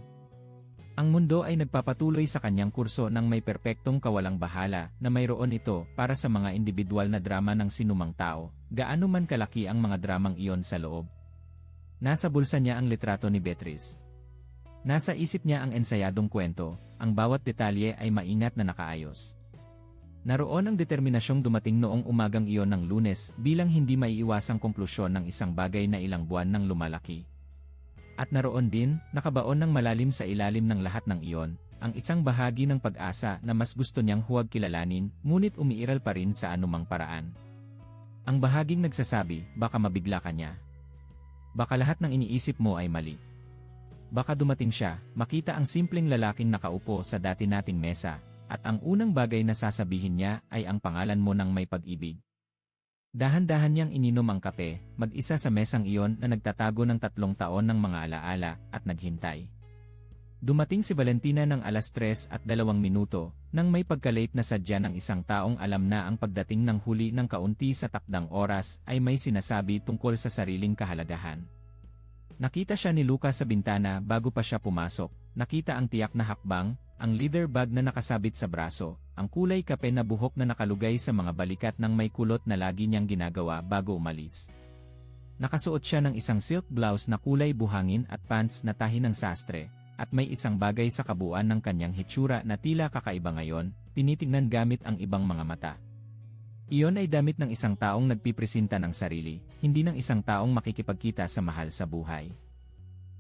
Ang mundo ay nagpapatuloy sa kanyang kurso ng may perpektong kawalang bahala na mayroon ito para sa mga individual na drama ng sinumang tao, gaano man kalaki ang mga dramang iyon sa loob. Nasa bulsa niya ang litrato ni Beatrice. Nasa isip niya ang ensayadong kwento, ang bawat detalye ay maingat na nakaayos. Naroon ang determinasyong dumating noong umagang iyon ng Lunes bilang hindi maiiwasang konklusyon ng isang bagay na ilang buwan nang lumalaki. At naroon din, nakabaon ng malalim sa ilalim ng lahat ng iyon, ang isang bahagi ng pag-asa na mas gusto niyang huwag kilalanin, ngunit umiiral pa rin sa anumang paraan. Ang bahaging nagsasabi, baka mabigla ka niya. Baka lahat ng iniisip mo ay mali. Baka dumating siya, makita ang simpleng lalaking nakaupo sa dati nating mesa, at ang unang bagay na sasabihin niya ay ang pangalan mo ng may pag-ibig. Dahan-dahan niyang ininom ang kape, mag-isa sa mesang iyon na nagtatago ng 3 taon ng mga alaala, at naghintay. Dumating si Valentina ng 3:02 nang may pagka-late na sadya ng isang taong alam na ang pagdating ng huli ng kaunti sa takdang oras ay may sinasabi tungkol sa sariling kahalagahan. Nakita siya ni Lucas sa bintana bago pa siya pumasok, nakita ang tiyak na hakbang, ang leather bag na nakasabit sa braso, ang kulay kape na buhok na nakalugay sa mga balikat ng may kulot na lagi niyang ginagawa bago umalis. Nakasuot siya ng isang silk blouse na kulay buhangin at pants na tahi ng sastre, at may isang bagay sa kabuuan ng kanyang hitsura na tila kakaiba ngayon, tinitingnan gamit ang ibang mga mata. Iyon ay damit ng isang taong nagpipresenta ng sarili, hindi ng isang taong makikipagkita sa mahal sa buhay.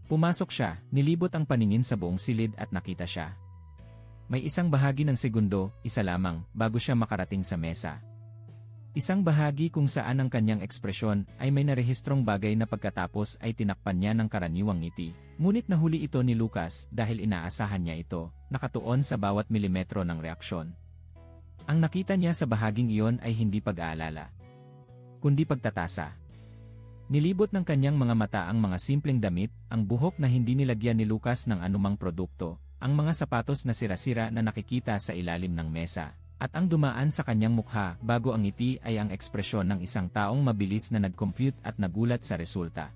Pumasok siya, nilibot ang paningin sa buong silid at nakita siya. May isang bahagi ng segundo, isa lamang, bago siya makarating sa mesa. Isang bahagi kung saan ang kanyang ekspresyon ay may narehistrong bagay na pagkatapos ay tinakpan niya ng karaniwang ngiti. Ngunit nahuli ito ni Lucas dahil inaasahan niya ito, nakatuon sa bawat milimetro ng reaksyon. Ang nakita niya sa bahaging iyon ay hindi pag-aalala, kundi pagtatasa. Nilibot ng kanyang mga mata ang mga simpleng damit, ang buhok na hindi nilagyan ni Lucas ng anumang produkto, ang mga sapatos na sira-sira na nakikita sa ilalim ng mesa. At ang dumaan sa kanyang mukha bago ang ngiti ay ang ekspresyon ng isang taong mabilis na nag-compute at nagulat sa resulta.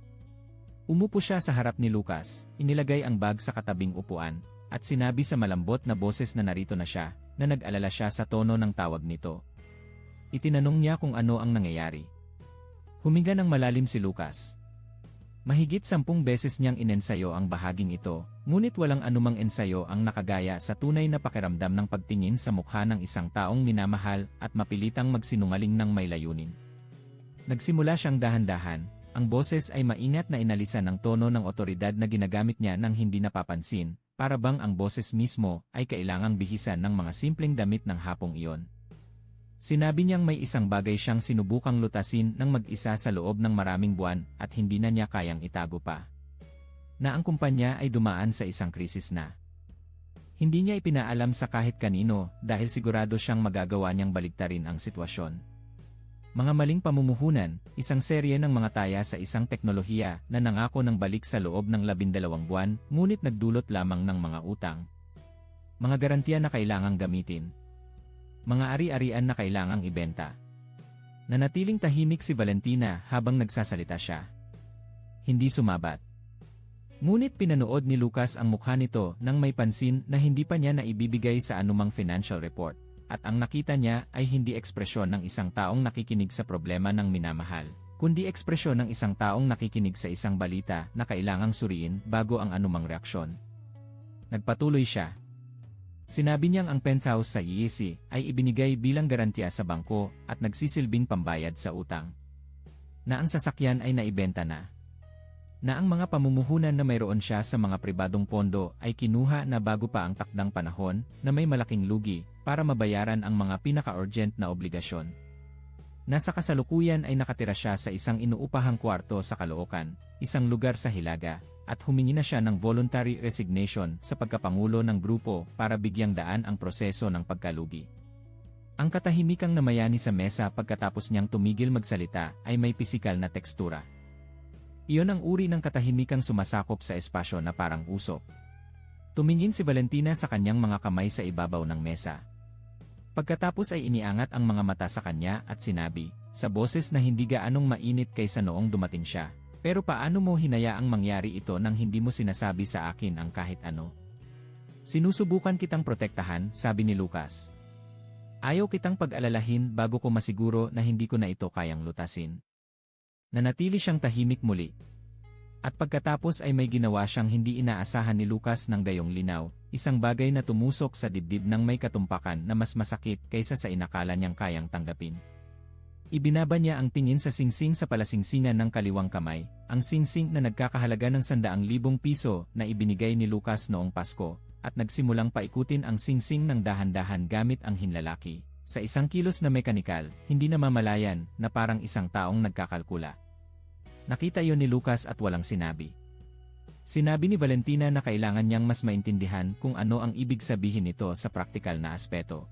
Umupo siya sa harap ni Lucas, inilagay ang bag sa katabing upuan, at sinabi sa malambot na boses na narito na siya, na nag-alala siya sa tono ng tawag nito. Itinanong niya kung ano ang nangyayari. Huminga ng malalim si Lucas. Mahigit 10 beses niyang inensayo ang bahaging ito, ngunit walang anumang ensayo ang nakagaya sa tunay na pakiramdam ng pagtingin sa mukha ng isang taong minamahal at mapilitang magsinungaling ng may layunin. Nagsimula siyang dahan-dahan, ang boses ay maingat na inalisan ng tono ng otoridad na ginagamit niya nang hindi napapansin, para bang ang boses mismo ay kailangang bihisan ng mga simpleng damit ng hapong iyon. Sinabi niyang may isang bagay siyang sinubukang lutasin ng mag-isa sa loob ng maraming buwan at hindi na niya kayang itago pa. Na ang kumpanya ay dumaan sa isang krisis na. Hindi niya ipinaalam sa kahit kanino dahil sigurado siyang magagawa niyang baligtarin ang sitwasyon. Mga maling pamumuhunan, isang serye ng mga taya sa isang teknolohiya na nangako ng balik sa loob ng 12 buwan ngunit nagdulot lamang ng mga utang. Mga garantiya na kailangang gamitin. Mga ari-arian na kailangang ibenta. Nanatiling tahimik si Valentina habang nagsasalita siya. Hindi sumabat. Ngunit pinanood ni Lucas ang mukha nito nang may pansin na hindi pa niya naibibigay sa anumang financial report, at ang nakita niya ay hindi ekspresyon ng isang taong nakikinig sa problema ng minamahal, kundi ekspresyon ng isang taong nakikinig sa isang balita na kailangang suriin bago ang anumang reaksyon. Nagpatuloy siya. Sinabi niyang ang penthouse sa EEC ay ibinigay bilang garantiya sa bangko at nagsisilbing pambayad sa utang. Na ang sasakyan ay naibenta na. Na ang mga pamumuhunan na mayroon siya sa mga pribadong pondo ay kinuha na bago pa ang takdang panahon na may malaking lugi para mabayaran ang mga pinaka-urgent na obligasyon. Nasa kasalukuyan ay nakatira siya sa isang inuupahang kwarto sa Caloocan, isang lugar sa Hilaga, at humingi na siya ng voluntary resignation sa pagkapangulo ng grupo para bigyang daan ang proseso ng pagkalugi. Ang katahimikang namayani sa mesa pagkatapos niyang tumigil magsalita ay may pisikal na tekstura. Iyon ang uri ng katahimikang sumasakop sa espasyo na parang usok. Tumingin si Valentina sa kanyang mga kamay sa ibabaw ng mesa. Pagkatapos ay iniangat ang mga mata sa kanya at sinabi, sa boses na hindi gaanong mainit kaysa noong dumating siya. Pero paano mo hinayaang mangyari ito nang hindi mo sinasabi sa akin ang kahit ano? Sinusubukan kitang protektahan, sabi ni Lucas. Ayaw kitang pag-alalahin bago ko masiguro na hindi ko na ito kayang lutasin. Nanatili siyang tahimik muli. At pagkatapos ay may ginawa siyang hindi inaasahan ni Lucas ng gayong linaw, isang bagay na tumusok sa dibdib ng may katumpakan na mas masakit kaysa sa inakala niyang kayang tanggapin. Ibinaba niya ang tingin sa singsing sa palasingsingan ng kaliwang kamay, ang singsing na nagkakahalaga ng 100,000 piso na ibinigay ni Lucas noong Pasko, at nagsimulang paikutin ang singsing ng dahan-dahan gamit ang hinlalaki. Sa isang kilos na mekanikal, hindi namamalayan na parang isang taong nagkakalkula. Nakita iyon ni Lucas at walang sinabi. Sinabi ni Valentina na kailangan niyang mas maintindihan kung ano ang ibig sabihin nito sa praktikal na aspeto.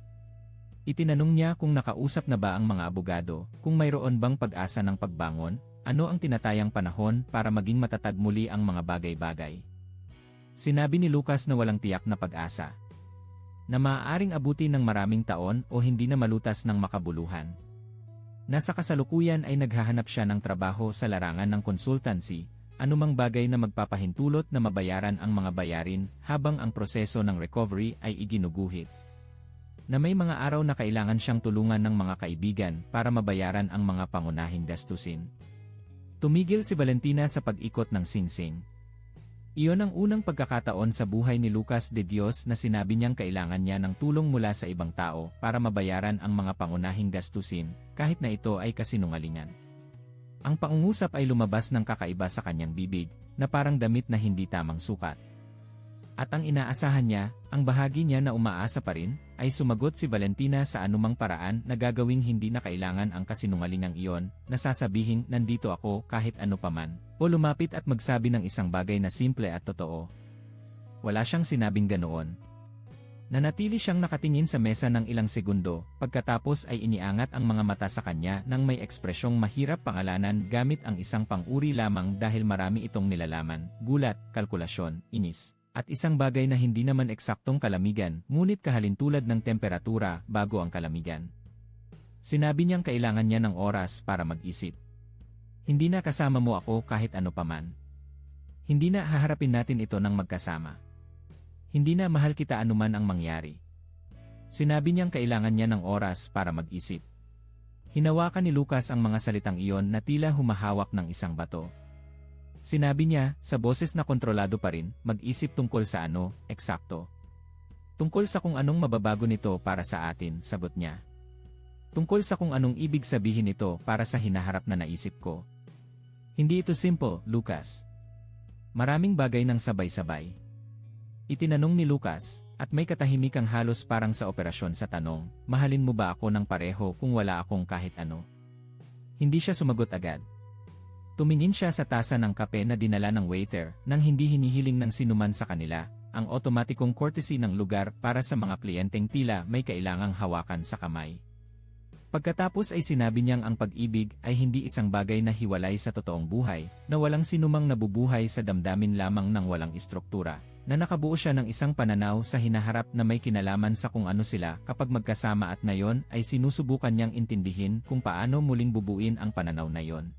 Itinanong niya kung nakausap na ba ang mga abogado, kung mayroon bang pag-asa ng pagbangon, ano ang tinatayang panahon para maging matatag muli ang mga bagay-bagay. Sinabi ni Lucas na walang tiyak na pag-asa. Na maaaring abutin ng maraming taon o hindi na malutas ng makabuluhan. Nasa kasalukuyan ay naghahanap siya ng trabaho sa larangan ng consultancy, anumang bagay na magpapahintulot na mabayaran ang mga bayarin habang ang proseso ng recovery ay iginuguhit. Na may mga araw na kailangan siyang tulungan ng mga kaibigan para mabayaran ang mga pangunahing gastusin. Tumigil si Valentina sa pag-ikot ng singsing. Iyon ang unang pagkakataon sa buhay ni Lucas de Dios na sinabi niyang kailangan niya ng tulong mula sa ibang tao para mabayaran ang mga pangunahing gastusin, kahit na ito ay kasinungalingan. Ang pangungusap ay lumabas ng kakaiba sa kanyang bibig, na parang damit na hindi tamang sukat. At ang inaasahan niya, ang bahagi niya na umaasa pa rin, ay sumagot si Valentina sa anumang paraan na gagawing hindi na kailangan ang kasinungalingang iyon, na sasabihing nandito ako kahit ano paman, o lumapit at magsabi ng isang bagay na simple at totoo. Wala siyang sinabing ganoon. Nanatili siyang nakatingin sa mesa ng ilang segundo, pagkatapos ay iniangat ang mga mata sa kanya nang may ekspresyong mahirap pangalanan gamit ang isang pang-uri lamang dahil marami itong nilalaman, gulat, kalkulasyon, inis. At isang bagay na hindi naman eksaktong kalamigan, ngunit kahalintulad ng temperatura bago ang kalamigan. Sinabi niyang kailangan niya ng oras para mag-isip. Hindi na kasama mo ako kahit ano paman. Hindi na haharapin natin ito ng magkasama. Hindi na mahal kita anuman ang mangyari. Sinabi niyang kailangan niya ng oras para mag-isip. Hinawakan ni Lucas ang mga salitang iyon na tila humahawak ng isang bato. Sinabi niya, sa boses na kontrolado pa rin, mag-isip tungkol sa ano, eksakto. Tungkol sa kung anong mababago nito para sa atin, sagot niya. Tungkol sa kung anong ibig sabihin nito para sa hinaharap na naisip ko. Hindi ito simple, Lucas. Maraming bagay ng sabay-sabay. Itinanong ni Lucas, at may katahimikang halos parang sa operasyon sa tanong, mahalin mo ba ako ng pareho kung wala akong kahit ano? Hindi siya sumagot agad. Tumingin siya sa tasa ng kape na dinala ng waiter nang hindi hinihiling ng sinuman sa kanila, ang otomatikong courtesy ng lugar para sa mga kliyenteng tila may kailangang hawakan sa kamay. Pagkatapos ay sinabi niyang ang pag-ibig ay hindi isang bagay na hiwalay sa totoong buhay, na walang sinumang nabubuhay sa damdamin lamang ng walang istruktura, na nakabuo siya ng isang pananaw sa hinaharap na may kinalaman sa kung ano sila kapag magkasama at ngayon ay sinusubukan niyang intindihin kung paano muling bubuin ang pananaw na yon.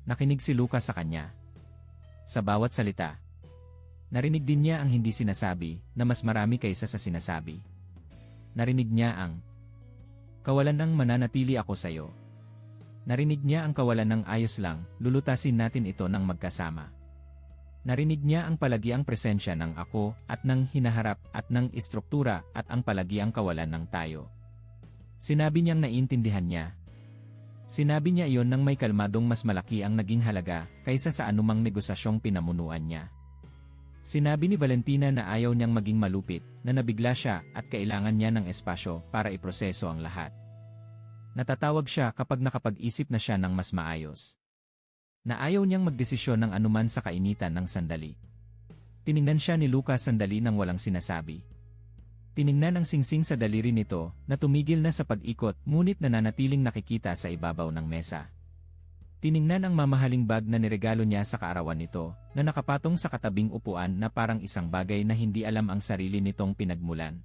Nakinig si Lucas sa kanya. Sa bawat salita. Narinig din niya ang hindi sinasabi, na mas marami kaysa sa sinasabi. Narinig niya ang kawalan ng mananatili ako sa'yo. Narinig niya ang kawalan ng ayos lang, lulutasin natin ito ng magkasama. Narinig niya ang palagiang presensya ng ako, at ng hinaharap, at ng istruktura, at ang palagiang kawalan ng tayo. Sinabi niyang naiintindihan niya. Sinabi niya iyon nang may kalmadong mas malaki ang naging halaga kaysa sa anumang negosasyong pinamunuan niya. Sinabi ni Valentina na ayaw niyang maging malupit, na nabigla siya at kailangan niya ng espasyo para iproseso ang lahat. Natatawag siya kapag nakapag-isip na siya ng mas maayos. Na ayaw niyang magdesisyon ng anuman sa kainitan ng sandali. Tiningnan siya ni Lucas sandali nang walang sinasabi. Tiningnan ang singsing sa daliri nito, na tumigil na sa pag-ikot ngunit nananatiling nakikita sa ibabaw ng mesa. Tiningnan ang mamahaling bag na niregalo niya sa kaarawan nito, na nakapatong sa katabing upuan na parang isang bagay na hindi alam ang sarili nitong pinagmulan.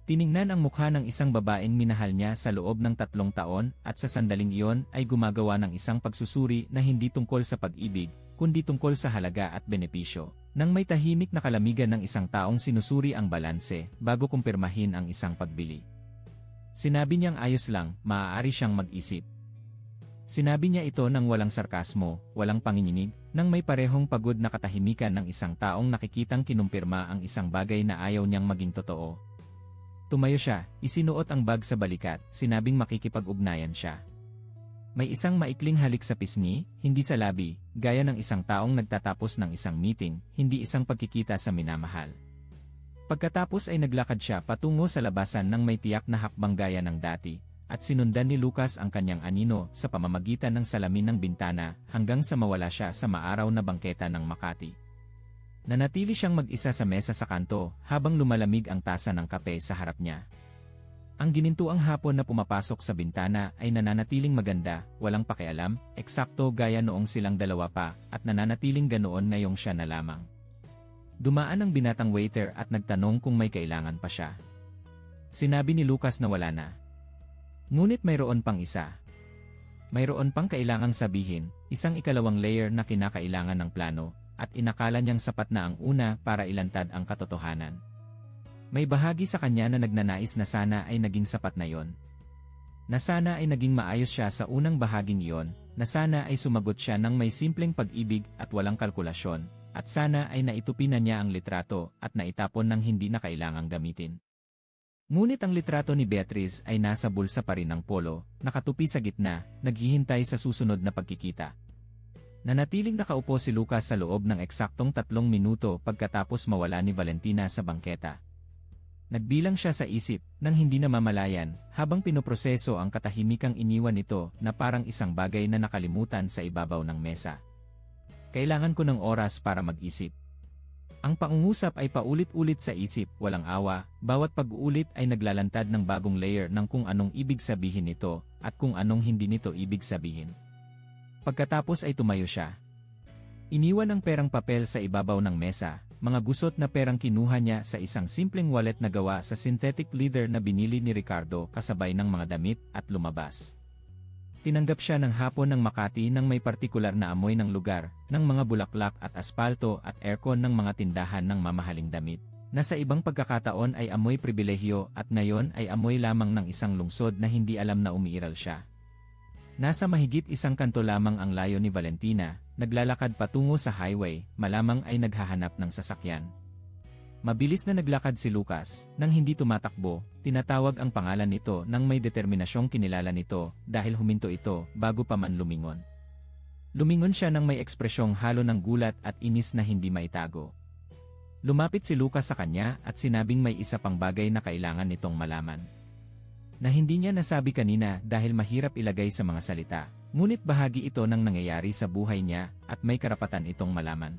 Tiningnan ang mukha ng isang babaeng minahal niya sa loob ng 3 taon at sa sandaling iyon ay gumagawa ng isang pagsusuri na hindi tungkol sa pag-ibig, kundi tungkol sa halaga at benepisyo. Nang may tahimik na kalamigan ng isang taong sinusuri ang balanse bago kumpirmahin ang isang pagbili. Sinabi niyang ayos lang, maaari siyang mag-isip. Sinabi niya ito nang walang sarkasmo, walang panginginig, nang may parehong pagod na katahimikan ng isang taong nakikitang kinumpirma ang isang bagay na ayaw niyang maging totoo. Tumayo siya, isinuot ang bag sa balikat, sinabing makikipag-ugnayan siya. May isang maikling halik sa pisngi, hindi sa labi, gaya ng isang taong nagtatapos ng isang meeting, hindi isang pagkikita sa minamahal. Pagkatapos ay naglakad siya patungo sa labasan ng may tiyak na hakbang gaya ng dati, at sinundan ni Lucas ang kanyang anino sa pamamagitan ng salamin ng bintana hanggang sa mawala siya sa maaraw na bangketa ng Makati. Nanatili siyang mag-isa sa mesa sa kanto habang lumalamig ang tasa ng kape sa harap niya. Ang ginintuang hapon na pumapasok sa bintana ay nananatiling maganda, walang pakialam, eksakto gaya noong silang dalawa pa, at nananatiling ganoon ngayong siya na lamang. Dumaan ang binatang waiter at nagtanong kung may kailangan pa siya. Sinabi ni Lucas na wala na. Ngunit mayroon pang isa. Mayroon pang kailangang sabihin, isang ikalawang layer na kinakailangan ng plano, at inakala niyang sapat na ang una para ilantad ang katotohanan. May bahagi sa kanya na nagnanais na sana ay naging sapat na yon. Na sana ay naging maayos siya sa unang bahaging iyon, na sana ay sumagot siya ng may simpleng pag-ibig at walang kalkulasyon, at sana ay naitupi na niya ang litrato at naitapon ng hindi na kailangang gamitin. Ngunit ang litrato ni Beatriz ay nasa bulsa pa rin ng polo, nakatupi sa gitna, naghihintay sa susunod na pagkikita. Nanatiling nakaupo si Lucas sa loob ng eksaktong 3 minuto pagkatapos mawala ni Valentina sa bangketa. Nagbilang siya sa isip, nang hindi namamalayan, habang pinoproseso ang katahimikang iniwan nito na parang isang bagay na nakalimutan sa ibabaw ng mesa. Kailangan ko ng oras para mag-isip. Ang pangungusap ay paulit-ulit sa isip, walang awa, bawat pag-uulit ay naglalantad ng bagong layer ng kung anong ibig sabihin nito at kung anong hindi nito ibig sabihin. Pagkatapos ay tumayo siya. Iniwan ang perang papel sa ibabaw ng mesa, mga gusot na perang kinuha niya sa isang simpleng wallet na gawa sa synthetic leather na binili ni Ricardo kasabay ng mga damit at lumabas. Tinanggap siya ng hapon ng Makati nang may partikular na amoy ng lugar, ng mga bulaklak at aspalto at aircon ng mga tindahan ng mamahaling damit, na sa ibang pagkakataon ay amoy pribilehyo at ngayon ay amoy lamang ng isang lungsod na hindi alam na umiiral siya. Nasa mahigit 1 kanto lamang ang layo ni Valentina, naglalakad patungo sa highway, malamang ay naghahanap ng sasakyan. Mabilis na naglakad si Lucas, nang hindi tumatakbo, tinatawag ang pangalan nito nang may determinasyong kinilala nito dahil huminto ito bago pa man lumingon. Lumingon siya nang may ekspresyong halo ng gulat at inis na hindi maitago. Lumapit si Lucas sa kanya at sinabing may isa pang bagay na kailangan nitong malaman. Na hindi niya nasabi kanina dahil mahirap ilagay sa mga salita, ngunit bahagi ito ng nangyayari sa buhay niya at may karapatan itong malaman.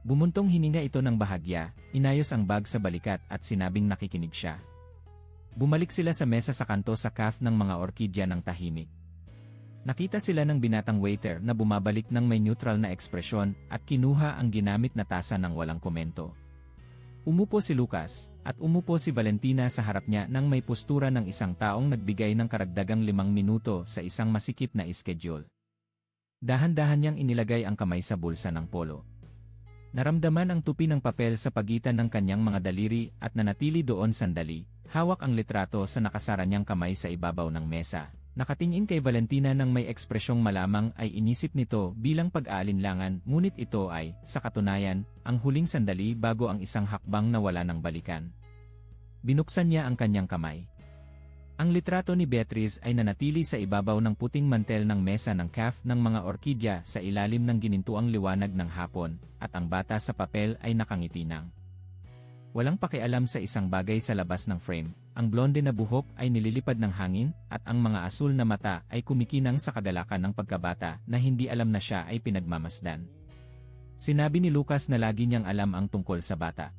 Bumuntong hininga ito ng bahagya, inayos ang bag sa balikat at sinabing nakikinig siya. Bumalik sila sa mesa sa kanto sa cafe ng mga orkidya ng tahimik. Nakita sila ng binatang waiter na bumabalik ng may neutral na ekspresyon at kinuha ang ginamit na tasa ng walang komento. Umupo si Lucas, at umupo si Valentina sa harap niya nang may postura ng isang taong nagbigay ng karagdagang 5 minuto sa isang masikip na schedule. Dahan-dahan niyang inilagay ang kamay sa bulsa ng polo. Naramdaman ang tupi ng papel sa pagitan ng kanyang mga daliri at nanatili doon sandali, hawak ang litrato sa nakasara niyang kamay sa ibabaw ng mesa. Nakatingin kay Valentina nang may ekspresyong malamang ay inisip nito bilang pag-aalinlangan, ngunit ito ay, sa katunayan, ang huling sandali bago ang isang hakbang na wala ng balikan. Binuksan niya ang kanyang kamay. Ang litrato ni Beatriz ay nanatili sa ibabaw ng puting mantel ng mesa ng cafe ng mga orkidya sa ilalim ng ginintuang liwanag ng hapon, at ang bata sa papel ay nakangitinang. Walang pakialam sa isang bagay sa labas ng frame, ang blonde na buhok ay nililipad ng hangin, at ang mga asul na mata ay kumikinang sa kagalakan ng pagkabata na hindi alam na siya ay pinagmamasdan. Sinabi ni Lucas na lagi niyang alam ang tungkol sa bata.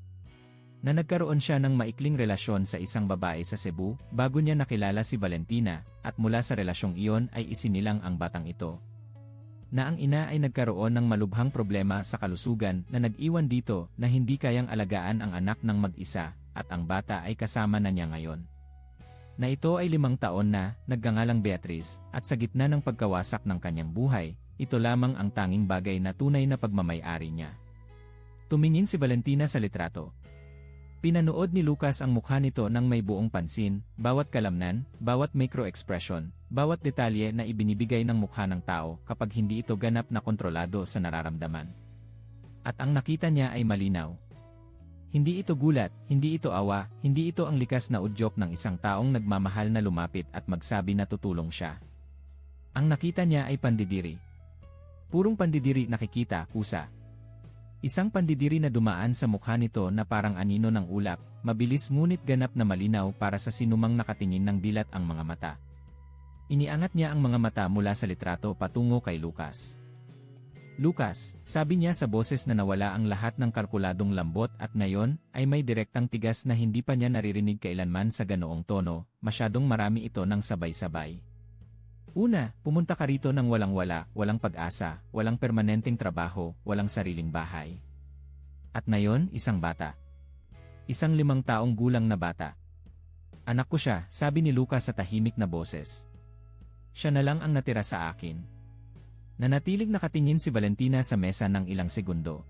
Na nagkaroon siya ng maikling relasyon sa isang babae sa Cebu bago niya nakilala si Valentina, at mula sa relasyong iyon ay isinilang ang batang ito. Na ang ina ay nagkaroon ng malubhang problema sa kalusugan na nag-iwan dito na hindi kayang alagaan ang anak ng mag-isa, at ang bata ay kasama na niya ngayon. Na ito ay 5 taon na, naggangalang Beatriz, at sa gitna ng pagkawasak ng kanyang buhay, ito lamang ang tanging bagay na tunay na pagmamay-ari niya. Tumingin si Valentina sa litrato. Pinanood ni Lucas ang mukha nito nang may buong pansin, bawat kalamnan, bawat micro-expression, bawat detalye na ibinibigay ng mukha ng tao kapag hindi ito ganap na kontrolado sa nararamdaman. At ang nakita niya ay malinaw. Hindi ito gulat, hindi ito awa, hindi ito ang likas na udyok ng isang taong nagmamahal na lumapit at magsabi na tutulong siya. Ang nakita niya ay pandidiri. Purong pandidiri nakikita, kusa. Isang pandidiri na dumaan sa mukha nito na parang anino ng ulap, mabilis ngunit ganap na malinaw para sa sinumang nakatingin ng dilat ang mga mata. Iniangat niya ang mga mata mula sa litrato patungo kay Lucas. Lucas, sabi niya sa boses na nawala ang lahat ng kalkuladong lambot at ngayon ay may direktang tigas na hindi pa niya naririnig kailanman sa ganoong tono, masyadong marami ito ng sabay-sabay. Una, pumunta ka rito ng walang-wala, walang pag-asa, walang permanenteng trabaho, walang sariling bahay. At ngayon, isang bata. Isang 5 taong gulang na bata. Anak ko siya, sabi ni Lucas sa tahimik na boses. Siya na lang ang natira sa akin. Nanatiling nakatingin si Valentina sa mesa ng ilang segundo.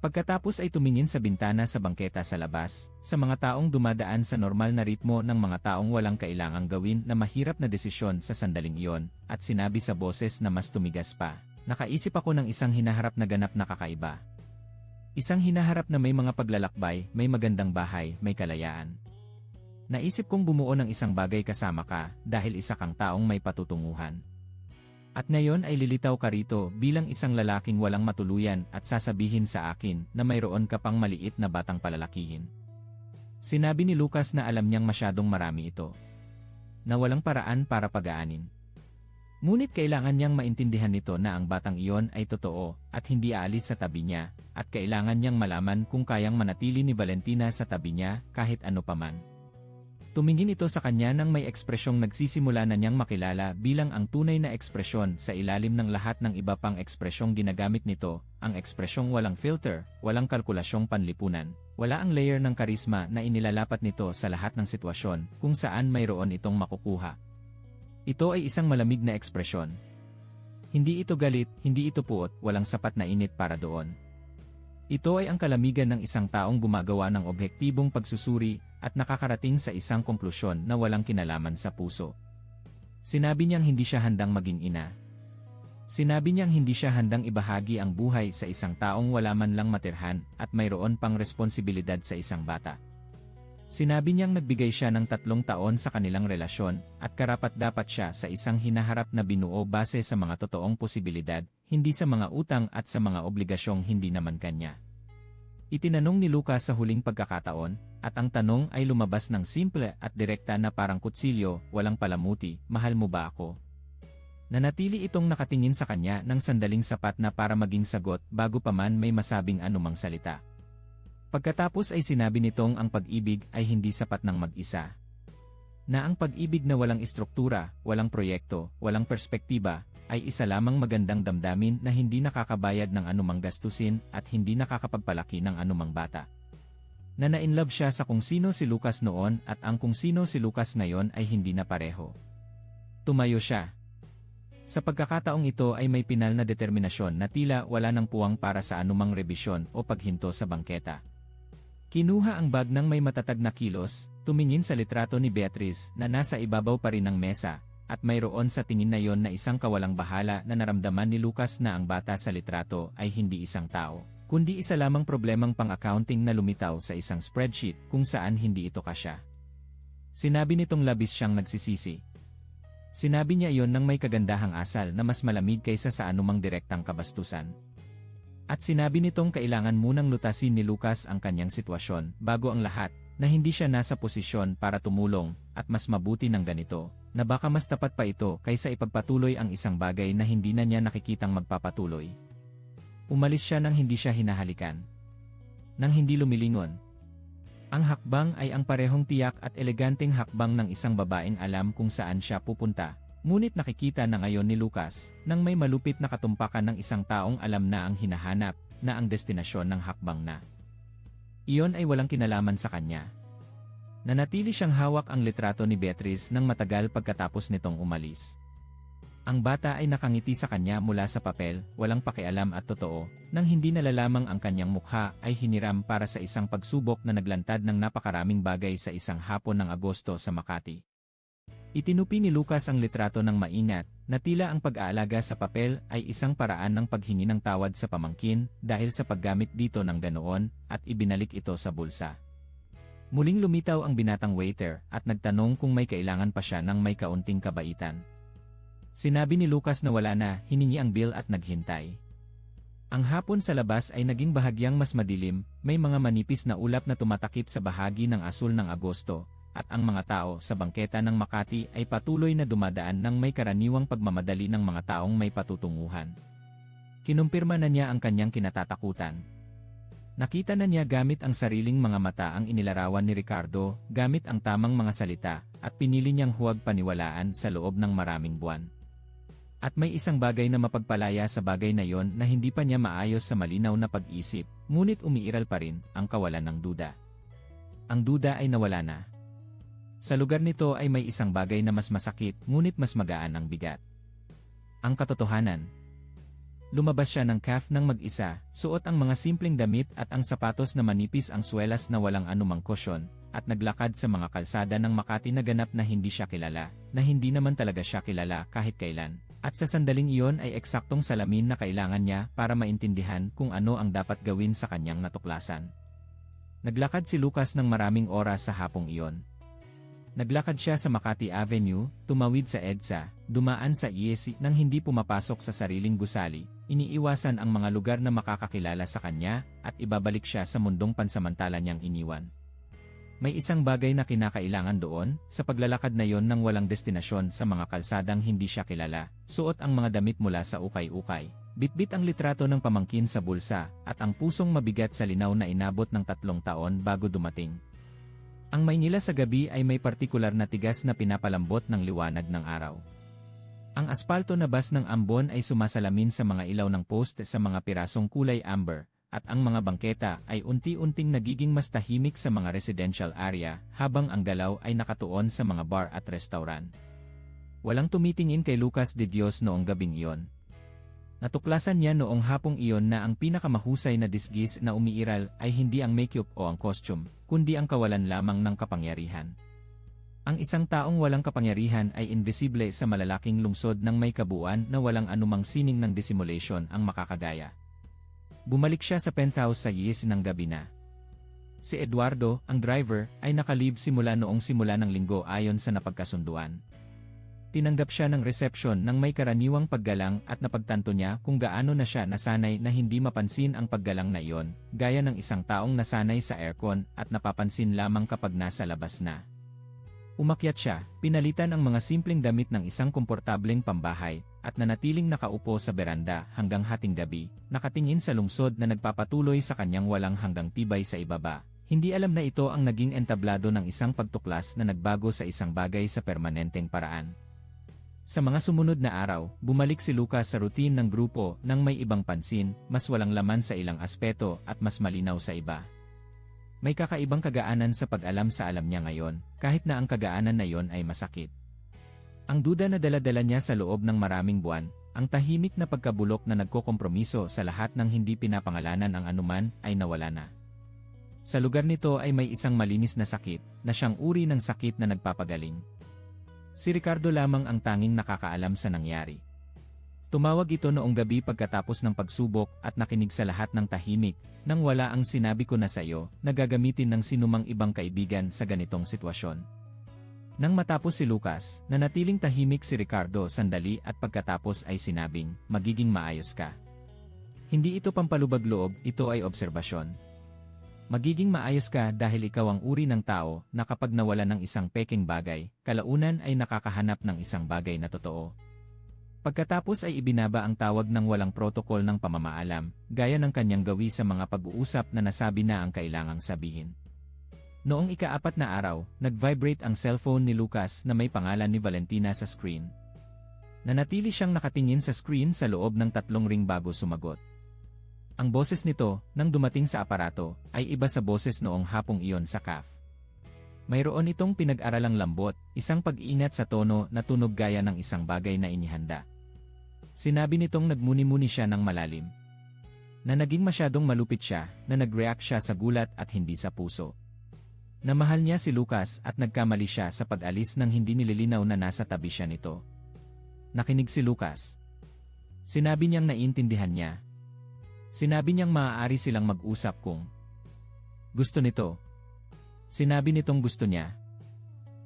Pagkatapos ay tumingin sa bintana sa bangketa sa labas, sa mga taong dumadaan sa normal na ritmo ng mga taong walang kailangang gawin na mahirap na desisyon sa sandaling iyon, at sinabi sa boses na mas tumigas pa, nakaisip ako ng isang hinaharap na ganap na kakaiba. Isang hinaharap na may mga paglalakbay, may magandang bahay, may kalayaan. Naisip kong bumuo ng isang bagay kasama ka dahil isa kang taong may patutunguhan. At ngayon ay lilitaw ka rito bilang isang lalaking walang matuluyan at sasabihin sa akin na mayroon ka pang maliit na batang palalakihin. Sinabi ni Lucas na alam niyang masyadong marami ito. Na walang paraan para pagaanin. Ngunit kailangan niyang maintindihan nito na ang batang iyon ay totoo at hindi aalis sa tabi niya at kailangan niyang malaman kung kayang manatili ni Valentina sa tabi niya kahit ano paman. Tumingin ito sa kanya nang may ekspresyong nagsisimula na niyang makilala bilang ang tunay na ekspresyon sa ilalim ng lahat ng iba pang ekspresyong ginagamit nito, ang ekspresyong walang filter, walang kalkulasyong panlipunan, wala ang layer ng karisma na inilalapat nito sa lahat ng sitwasyon kung saan mayroon itong makukuha. Ito ay isang malamig na ekspresyon. Hindi ito galit, hindi ito puot, walang sapat na init para doon. Ito ay ang kalamigan ng isang taong gumagawa ng objektibong pagsusuri at nakakarating sa isang konklusyon na walang kinalaman sa puso. Sinabi niyang hindi siya handang maging ina. Sinabi niyang hindi siya handang ibahagi ang buhay sa isang taong wala man lang matirhan at mayroon pang responsibilidad sa isang bata. Sinabi niyang nagbigay siya ng 3 taon sa kanilang relasyon at karapat-dapat siya sa isang hinaharap na binuo base sa mga totoong posibilidad, hindi sa mga utang at sa mga obligasyong hindi naman kanya. Itinanong ni Lucas sa huling pagkakataon, at ang tanong ay lumabas ng simple at direkta na parang kutsilyo, walang palamuti, mahal mo ba ako? Nanatili itong nakatingin sa kanya ng sandaling sapat na para maging sagot bago pa man may masabing anumang salita. Pagkatapos ay sinabi nitong ang pag-ibig ay hindi sapat ng mag-isa. Na ang pag-ibig na walang istruktura, walang proyekto, walang perspektiba, ay isa lamang magandang damdamin na hindi nakakabayad ng anumang gastusin at hindi nakakapagpalaki ng anumang bata. Na na-inlove siya sa kung sino si Lucas noon at ang kung sino si Lucas ngayon ay hindi na pareho. Tumayo siya. Sa pagkakataong ito ay may pinal na determinasyon na tila wala ng puwang para sa anumang rebisyon o paghinto sa bangketa. Kinuha ang bag ng may matatag na kilos, tumingin sa litrato ni Beatrice na nasa ibabaw pa rin ng mesa, at mayroon sa tingin na yon na isang kawalang bahala na naramdaman ni Lucas na ang bata sa litrato ay hindi isang tao, kundi isa lamang problemang pang-accounting na lumitaw sa isang spreadsheet kung saan hindi ito kasya. Sinabi nitong labis siyang nagsisisi. Sinabi niya iyon nang may kagandahang asal na mas malamig kaysa sa anumang direktang kabastusan. At sinabi nitong kailangan munang lutasin ni Lucas ang kanyang sitwasyon bago ang lahat, na hindi siya nasa posisyon para tumulong, at mas mabuti ng ganito, na baka mas tapat pa ito kaysa ipagpatuloy ang isang bagay na hindi na niya nakikitang magpapatuloy. Umalis siya nang hindi siya hinahalikan. Nang hindi lumilingon. Ang hakbang ay ang parehong tiyak at eleganteng hakbang ng isang babaeng alam kung saan siya pupunta. Ngunit nakikita na ngayon ni Lucas, nang may malupit na katumpakan ng isang taong alam na ang hinahanap, na ang destinasyon ng hakbang na iyon ay walang kinalaman sa kanya. Nanatili siyang hawak ang litrato ni Beatrice nang matagal pagkatapos nitong umalis. Ang bata ay nakangiti sa kanya mula sa papel, walang pakialam at totoo, nang hindi nalalamang ang kanyang mukha ay hiniram para sa isang pagsubok na naglantad ng napakaraming bagay sa isang hapon ng Agosto sa Makati. Itinupi ni Lucas ang litrato ng maingat, na tila ang pag-aalaga sa papel ay isang paraan ng paghingi ng tawad sa pamangkin dahil sa paggamit dito ng ganoon, at ibinalik ito sa bulsa. Muling lumitaw ang binatang waiter at nagtanong kung may kailangan pa siya ng may kaunting kabaitan. Sinabi ni Lucas na wala na, hiningi ang bill at naghintay. Ang hapon sa labas ay naging bahagyang mas madilim, may mga manipis na ulap na tumatakip sa bahagi ng asul ng Agosto, at ang mga tao sa bangketa ng Makati ay patuloy na dumadaan ng may karaniwang pagmamadali ng mga taong may patutunguhan. Kinumpirma na niya ang kanyang kinatatakutan. Nakita na niya gamit ang sariling mga mata ang inilarawan ni Ricardo, gamit ang tamang mga salita, at pinili niyang huwag paniwalaan sa loob ng maraming buwan. At may isang bagay na mapagpalaya sa bagay na yon na hindi pa niya maayos sa malinaw na pag-isip, ngunit umiiral pa rin ang kawalan ng duda. Ang duda ay nawala na. Sa lugar nito ay may isang bagay na mas masakit, ngunit mas magaan ang bigat. Ang katotohanan. Lumabas siya ng cafe ng mag-isa, suot ang mga simpleng damit at ang sapatos na manipis ang swelas na walang anumang kusyon, at naglakad sa mga kalsada ng Makati na ganap na hindi siya kilala, na hindi naman talaga siya kilala kahit kailan. At sa sandaling iyon ay eksaktong salamin na kailangan niya para maintindihan kung ano ang dapat gawin sa kanyang natuklasan. Naglakad si Lucas ng maraming oras sa hapong iyon. Naglakad siya sa Makati Avenue, tumawid sa EDSA, dumaan sa IEC nang hindi pumapasok sa sariling gusali, iniiwasan ang mga lugar na makakakilala sa kanya, at ibabalik siya sa mundong pansamantala niyang iniwan. May isang bagay na kinakailangan doon, sa paglalakad na yon ng walang destinasyon sa mga kalsadang hindi siya kilala, suot ang mga damit mula sa ukay-ukay. Bitbit ang litrato ng pamangkin sa bulsa, at ang pusong mabigat sa linaw na inabot ng 3 taon bago dumating. Ang Maynila sa gabi ay may partikular na tigas na pinapalambot ng liwanag ng araw. Ang aspalto na bas ng ambon ay sumasalamin sa mga ilaw ng poste sa mga pirasong kulay amber, at ang mga bangketa ay unti-unting nagiging mas tahimik sa mga residential area, habang ang galaw ay nakatuon sa mga bar at restaurant. Walang tumitingin kay Lucas de Dios noong gabing iyon. Natuklasan niya noong hapong iyon na ang pinakamahusay na disguise na umiiral ay hindi ang makeup o ang costume, kundi ang kawalan lamang ng kapangyarihan. Ang isang taong walang kapangyarihan ay invisible sa malalaking lungsod ng may kabuuan na walang anumang sining ng dissimulation ang makakagaya. Bumalik siya sa penthouse sa IEC ng gabi na. Si Eduardo, ang driver, ay nakalib simula noong simula ng linggo ayon sa napagkasunduan. Tinanggap siya ng reception ng may karaniwang paggalang at napagtanto niya kung gaano na siya nasanay na hindi mapansin ang paggalang na iyon, gaya ng isang taong nasanay sa aircon at napapansin lamang kapag nasa labas na. Umakyat siya, pinalitan ang mga simpleng damit ng isang komportableng pambahay, at nanatiling nakaupo sa beranda hanggang hating gabi, nakatingin sa lungsod na nagpapatuloy sa kanyang walang hanggang tibay sa ibaba. Hindi alam na ito ang naging entablado ng isang pagtuklas na nagbago sa isang bagay sa permanenteng paraan. Sa mga sumunod na araw, bumalik si Lucas sa routine ng grupo nang may ibang pansin, mas walang laman sa ilang aspeto at mas malinaw sa iba. May kakaibang kagaanan sa pag-alam sa alam niya ngayon, kahit na ang kagaanan na yon ay masakit. Ang duda na dala-dala niya sa loob ng maraming buwan, ang tahimik na pagkabulok na nagkokompromiso sa lahat ng hindi pinapangalanan ang anuman, ay nawala na. Sa lugar nito ay may isang malinis na sakit, na siyang uri ng sakit na nagpapagaling. Si Ricardo lamang ang tanging nakakaalam sa nangyari. Tumawag ito noong gabi pagkatapos ng pagsubok at nakinig sa lahat ng tahimik, nang wala ang sinabi ko na sa iyo, na gagamitin ng sinumang ibang kaibigan sa ganitong sitwasyon. Nang matapos si Lucas, nanatiling tahimik si Ricardo sandali at pagkatapos ay sinabing, magiging maayos ka. Hindi ito pampalubag-loob, ito ay obserbasyon. Magiging maayos ka dahil ikaw ang uri ng tao na kapag nawala ng isang peking bagay, kalaunan ay nakakahanap ng isang bagay na totoo. Pagkatapos ay ibinaba ang tawag ng walang protokol ng pamamaalam, gaya ng kanyang gawi sa mga pag-uusap na nasabi na ang kailangang sabihin. Noong ika-4 na araw, nag-vibrate ang cellphone ni Lucas na may pangalan ni Valentina sa screen. Nanatili siyang nakatingin sa screen sa loob ng 3 ring bago sumagot. Ang boses nito, nang dumating sa aparato, ay iba sa boses noong hapong iyon sa CAF. Mayroon itong pinag-aralang lambot, isang pag-iingat sa tono na tunog gaya ng isang bagay na inihanda. Sinabi nitong nagmuni-muni siya ng malalim. Na naging masyadong malupit siya, na nag-react siya sa gulat at hindi sa puso. Na mahal niya si Lucas at nagkamali siya sa pag-alis nang hindi nililinaw na nasa tabi siya nito. Nakinig si Lucas. Sinabi niyang naiintindihan niya. Sinabi niyang maaari silang mag-usap kung gusto nito. Sinabi nitong gusto niya.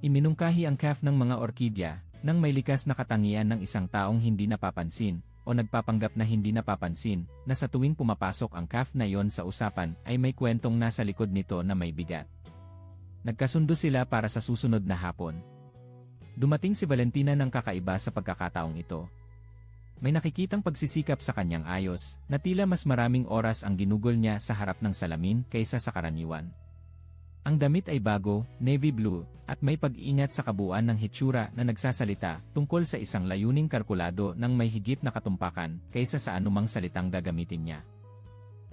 Iminungkahi ang CAF ng mga orkidya, nang may likas na katangian ng isang taong hindi napapansin, o nagpapanggap na hindi napapansin, na sa tuwing pumapasok ang CAF na yon sa usapan ay may kwentong nasa likod nito na may bigat. Nagkasundo sila para sa susunod na hapon. Dumating si Valentina ng kakaiba sa pagkakataong ito. May nakikitang pagsisikap sa kanyang ayos, na tila mas maraming oras ang ginugol niya sa harap ng salamin kaysa sa karaniwan. Ang damit ay bago, navy blue, at may pag-ingat sa kabuuan ng hitsura na nagsasalita tungkol sa isang layuning kalkulado ng may higit na katumpakan kaysa sa anumang salitang gagamitin niya.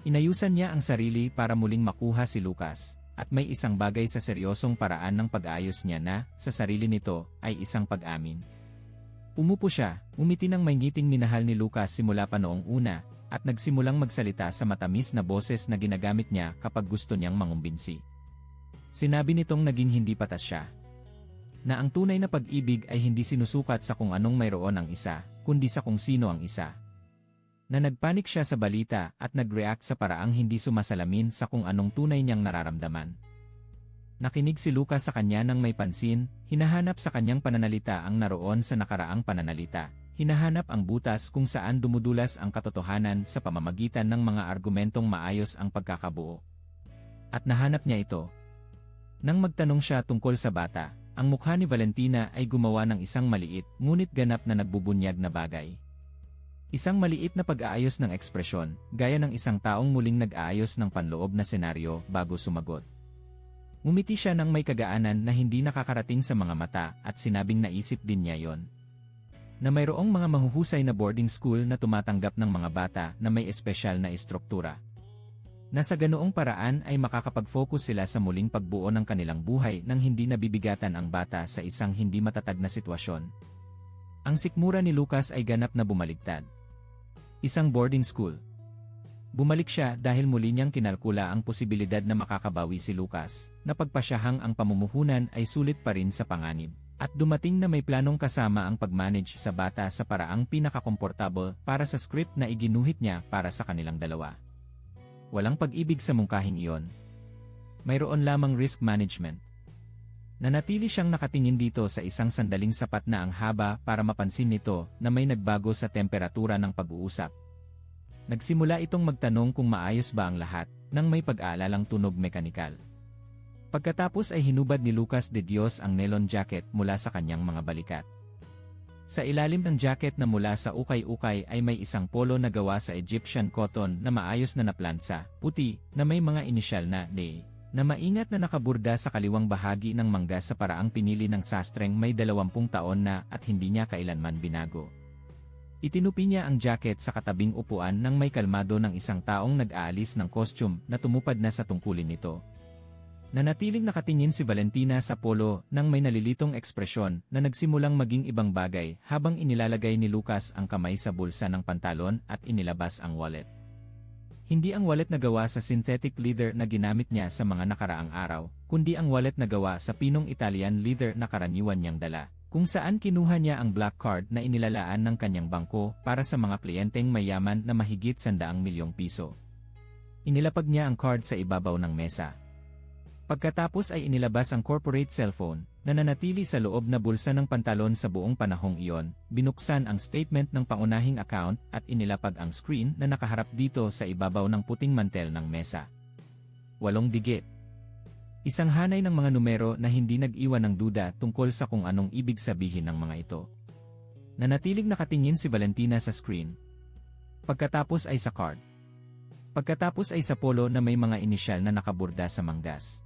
Inayusan niya ang sarili para muling makuha si Lucas, at may isang bagay sa seryosong paraan ng pag-ayos niya na, sa sarili nito, ay isang pag-amin. Umupo siya, umiti ng may ngiting minahal ni Lucas simula pa noong una, at nagsimulang magsalita sa matamis na boses na ginagamit niya kapag gusto niyang mangumbinsi. Sinabi nitong naging hindi patas siya. Na ang tunay na pag-ibig ay hindi sinusukat sa kung anong mayroon ang isa, kundi sa kung sino ang isa. Na nagpanik siya sa balita at nag-react sa paraang hindi sumasalamin sa kung anong tunay niyang nararamdaman. Nakinig si Lucas sa kanya nang may pansin, hinahanap sa kanyang pananalita ang naroon sa nakaraang pananalita, hinahanap ang butas kung saan dumudulas ang katotohanan sa pamamagitan ng mga argumentong maayos ang pagkakabuo. At nahanap niya ito. Nang magtanong siya tungkol sa bata, ang mukha ni Valentina ay gumawa ng isang maliit, ngunit ganap na nagbubunyag na bagay. Isang maliit na pag-aayos ng ekspresyon, gaya ng isang taong muling nag-aayos ng panloob na senaryo bago sumagot. Ngumiti siya ng may kagaanan na hindi nakakarating sa mga mata at sinabing naisip din niya yon. Na mayroong mga mahuhusay na boarding school na tumatanggap ng mga bata na may espesyal na istruktura. Na sa ganoong paraan ay makakapag-focus sila sa muling pagbuo ng kanilang buhay nang hindi nabibigatan ang bata sa isang hindi matatag na sitwasyon. Ang sikmura ni Lucas ay ganap na bumaligtad. Isang boarding school. Bumalik siya dahil muli niyang kinalkula ang posibilidad na makakabawi si Lucas, na pagpasyahang ang pamumuhunan ay sulit pa rin sa panganib, at dumating na may planong kasama ang pag-manage sa bata sa paraang pinakakomportable para sa script na iginuhit niya para sa kanilang dalawa. Walang pag-ibig sa mungkahing iyon. Mayroon lamang risk management. Nanatili siyang nakatingin dito sa isang sandaling sapat na ang haba para mapansin nito na may nagbago sa temperatura ng pag-uusap. Nagsimula itong magtanong kung maayos ba ang lahat, nang may pag-aalalang tunog mekanikal. Pagkatapos ay hinubad ni Lucas de Dios ang nylon jacket mula sa kanyang mga balikat. Sa ilalim ng jacket na mula sa ukay-ukay ay may isang polo na gawa sa Egyptian cotton na maayos na naplansa, puti, na may mga inisyal na D, na maingat na nakaburda sa kaliwang bahagi ng mangga sa paraang pinili ng sastreng may 20 taon na at hindi niya kailanman binago. Itinupi niya ang jacket sa katabing upuan nang may kalmado ng isang taong nag-aalis ng costume na tumupad na sa tungkulin nito. Nanatiling nakatingin si Valentina sa polo nang may nalilitong ekspresyon na nagsimulang maging ibang bagay habang inilalagay ni Lucas ang kamay sa bulsa ng pantalon at inilabas ang wallet. Hindi ang wallet na gawa sa synthetic leather na ginamit niya sa mga nakaraang araw, kundi ang wallet na gawa sa pinong Italian leather na karaniwan niyang dala, kung saan kinuha niya ang black card na inilalaan ng kanyang bangko para sa mga kliyenteng mayaman na mahigit 100 milyong piso. Inilapag niya ang card sa ibabaw ng mesa. Pagkatapos ay inilabas ang corporate cellphone, na nanatili sa loob na bulsa ng pantalon sa buong panahong iyon, binuksan ang statement ng pangunahing account at inilapag ang screen na nakaharap dito sa ibabaw ng puting mantel ng mesa. 8 digit. Isang hanay ng mga numero na hindi nag-iwan ng duda tungkol sa kung anong ibig sabihin ng mga ito. Nanatiling nakatingin si Valentina sa screen. Pagkatapos ay sa card. Pagkatapos ay sa polo na may mga inisyal na nakaburda sa manggas.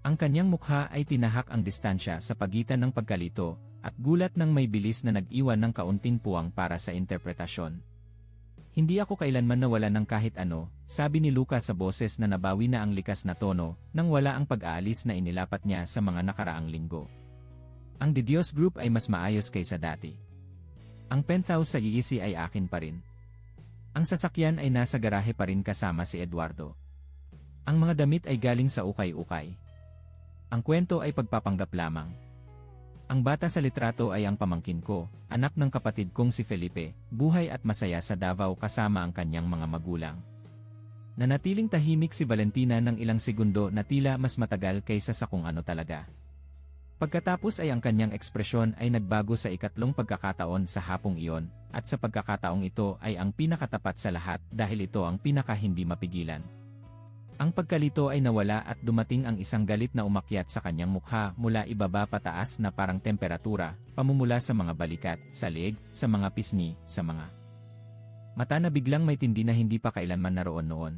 Ang kanyang mukha ay tinahak ang distansya sa pagitan ng pagkalito, at gulat ng may bilis na nag-iwan ng kaunting puwang para sa interpretasyon. Hindi ako kailanman nawala ng kahit ano, sabi ni Lucas sa boses na nabawi na ang likas na tono, nang wala ang pag-aalis na inilapat niya sa mga nakaraang linggo. Ang De Dios Group ay mas maayos kaysa dati. Ang penthouse sa Iisi ay akin pa rin. Ang sasakyan ay nasa garahe pa rin kasama si Eduardo. Ang mga damit ay galing sa ukay-ukay. Ang kwento ay pagpapanggap lamang. Ang bata sa litrato ay ang pamangkin ko, anak ng kapatid kong si Felipe, buhay at masaya sa Davao kasama ang kanyang mga magulang. Nanatiling tahimik si Valentina ng ilang segundo na tila mas matagal kaysa sa kung ano talaga. Pagkatapos ay ang kanyang ekspresyon ay nagbago sa ikatlong pagkakataon sa hapong iyon, at sa pagkakataong ito ay ang pinakatapat sa lahat dahil ito ang pinaka hindi mapigilan. Ang pagkalito ay nawala at dumating ang isang galit na umakyat sa kanyang mukha mula ibaba pataas na parang temperatura, pamumula sa mga balikat, sa leeg, sa mga pisngi, sa mga mata na biglang may tindi na hindi pa kailanman naroon noon.